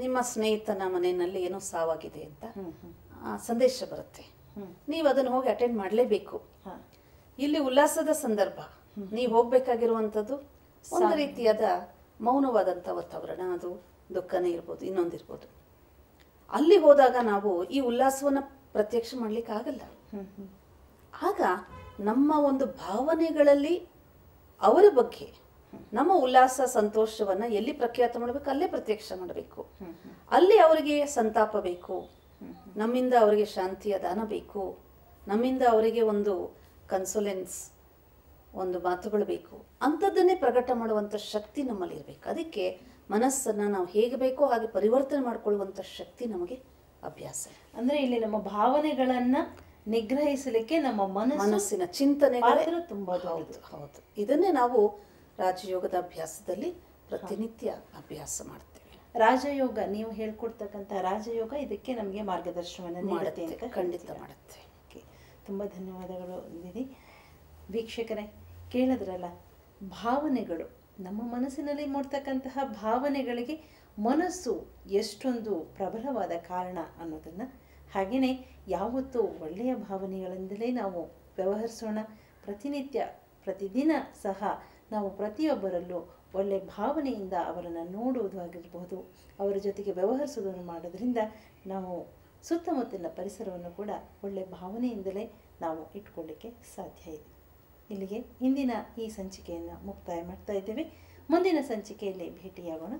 ನಿಮ್ಮ ಸ್ನೇಹಿತನ ಮನೆಯಲ್ಲಿ ಏನೋ ಸಾವಾಗಿದೆ ಅಂತ ಸಂದೇಶ ಬರುತ್ತೆ. ನೀವು ಅದನ್ನು ಹೋಗಿ ಅಟೆಂಡ್ ಮಾಡಲೇಬೇಕು. ಇಲ್ಲಿ ಉಲ್ಲಾಸದ ಸಂದರ್ಭ, ನೀವು ಹೋಗ್ಬೇಕಾಗಿರುವಂಥದ್ದು ಒಂದು ರೀತಿಯಾದ ಮೌನವಾದಂಥ ವಾತಾವರಣ, ಅದು ದುಃಖನೇ ಇರ್ಬೋದು, ಇನ್ನೊಂದಿರ್ಬೋದು. ಅಲ್ಲಿ ಹೋದಾಗ ನಾವು ಈ ಉಲ್ಲಾಸವನ್ನು ಪ್ರತ್ಯಕ್ಷ ಮಾಡ್ಲಿಕ್ಕೆ ಆಗಲ್ಲ. ಆಗ ನಮ್ಮ ಒಂದು ಭಾವನೆಗಳಲ್ಲಿ ಅವರ ಬಗ್ಗೆ ನಮ್ಮ ಉಲ್ಲಾಸ ಸಂತೋಷವನ್ನ ಎಲ್ಲಿ ಪ್ರಖ್ಯಾತ ಮಾಡಬೇಕು ಅಲ್ಲೇ ಪ್ರತ್ಯಕ್ಷ ಮಾಡಬೇಕು. ಅಲ್ಲಿ ಅವರಿಗೆ ಸಂತಾಪ ಬೇಕು, ನಮ್ಮಿಂದ ಅವರಿಗೆ ಶಾಂತಿಯ ದಾನ ಬೇಕು, ನಮ್ಮಿಂದ ಅವರಿಗೆ ಒಂದು ಕನ್ಸೋಲೆನ್ಸ್, ಒಂದು ಮಾತುಗಳು ಬೇಕು. ಅಂಥದ್ದನ್ನೇ ಪ್ರಕಟ ಮಾಡುವಂಥ ಶಕ್ತಿ ನಮ್ಮಲ್ಲಿ ಇರಬೇಕು. ಅದಕ್ಕೆ ಮನಸ್ಸನ್ನು ನಾವು ಹೇಗೆ ಬೇಕೋ ಹಾಗೆ ಪರಿವರ್ತನೆ ಮಾಡಿಕೊಳ್ಳುವಂಥ ಶಕ್ತಿ ನಮಗೆ ಅಭ್ಯಾಸ. ಅಂದ್ರೆ ಇಲ್ಲಿ ನಮ್ಮ ಭಾವನೆಗಳನ್ನ ನಿಗ್ರಹಿಸಲಿಕ್ಕೆ ನಮ್ಮ ಮನಸ್ಸಿನ ಚಿಂತನೆಗಳು ತುಂಬಾ ಹೌದು. ಇದನ್ನೇ ನಾವು ರಾಜಯೋಗದ ಅಭ್ಯಾಸದಲ್ಲಿ ಪ್ರತಿನಿತ್ಯ ಅಭ್ಯಾಸ ಮಾಡ್ತೇವೆ. ರಾಜಯೋಗ ನೀವು ಹೇಳ್ಕೊಡ್ತಕ್ಕಂಥ ರಾಜಯೋಗ ಇದಕ್ಕೆ ನಮಗೆ ಮಾರ್ಗದರ್ಶನವನ್ನು ನೀಡುತ್ತೆ ಅಂತ ಖಂಡಿತ ಮಾಡುತ್ತೆ. ತುಂಬ ಧನ್ಯವಾದಗಳು ದೀದಿ. ವೀಕ್ಷಕರೇ, ಕೇಳಿದ್ರಲ್ಲ, ಭಾವನೆಗಳು, ನಮ್ಮ ಮನಸ್ಸಿನಲ್ಲಿ ಮೂಡ್ತಕ್ಕಂತಹ ಭಾವನೆಗಳಿಗೆ ಮನಸ್ಸು ಎಷ್ಟೊಂದು ಪ್ರಬಲವಾದ ಕಾರಣ ಅನ್ನೋದನ್ನು, ಹಾಗೆಯೇ ಯಾವತ್ತೂ ಒಳ್ಳೆಯ ಭಾವನೆಗಳಿಂದಲೇ ನಾವು ವ್ಯವಹರಿಸೋಣ. ಪ್ರತಿದಿನ ಸಹ ನಾವು ಪ್ರತಿಯೊಬ್ಬರಲ್ಲೂ ಒಳ್ಳೆ ಭಾವನೆಯಿಂದ ಅವರನ್ನು ನೋಡುವುದಾಗಿರ್ಬೋದು, ಅವರ ಜೊತೆಗೆ ವ್ಯವಹರಿಸೋದನ್ನು ಮಾಡೋದ್ರಿಂದ ನಾವು ಸುತ್ತಮುತ್ತಲಿನ ಪರಿಸರವನ್ನು ಕೂಡ ಒಳ್ಳೆ ಭಾವನೆಯಿಂದಲೇ ನಾವು ಇಟ್ಕೊಳ್ಳಿಕ್ಕೆ ಸಾಧ್ಯ ಇದೆ. ಇಲ್ಲಿಗೆ ಇಂದಿನ ಈ ಸಂಚಿಕೆಯನ್ನು ಮುಕ್ತಾಯ ಮಾಡ್ತಾ ಇದ್ದೇವೆ. ಮುಂದಿನ ಸಂಚಿಕೆಯಲ್ಲಿ ಭೇಟಿಯಾಗೋಣ.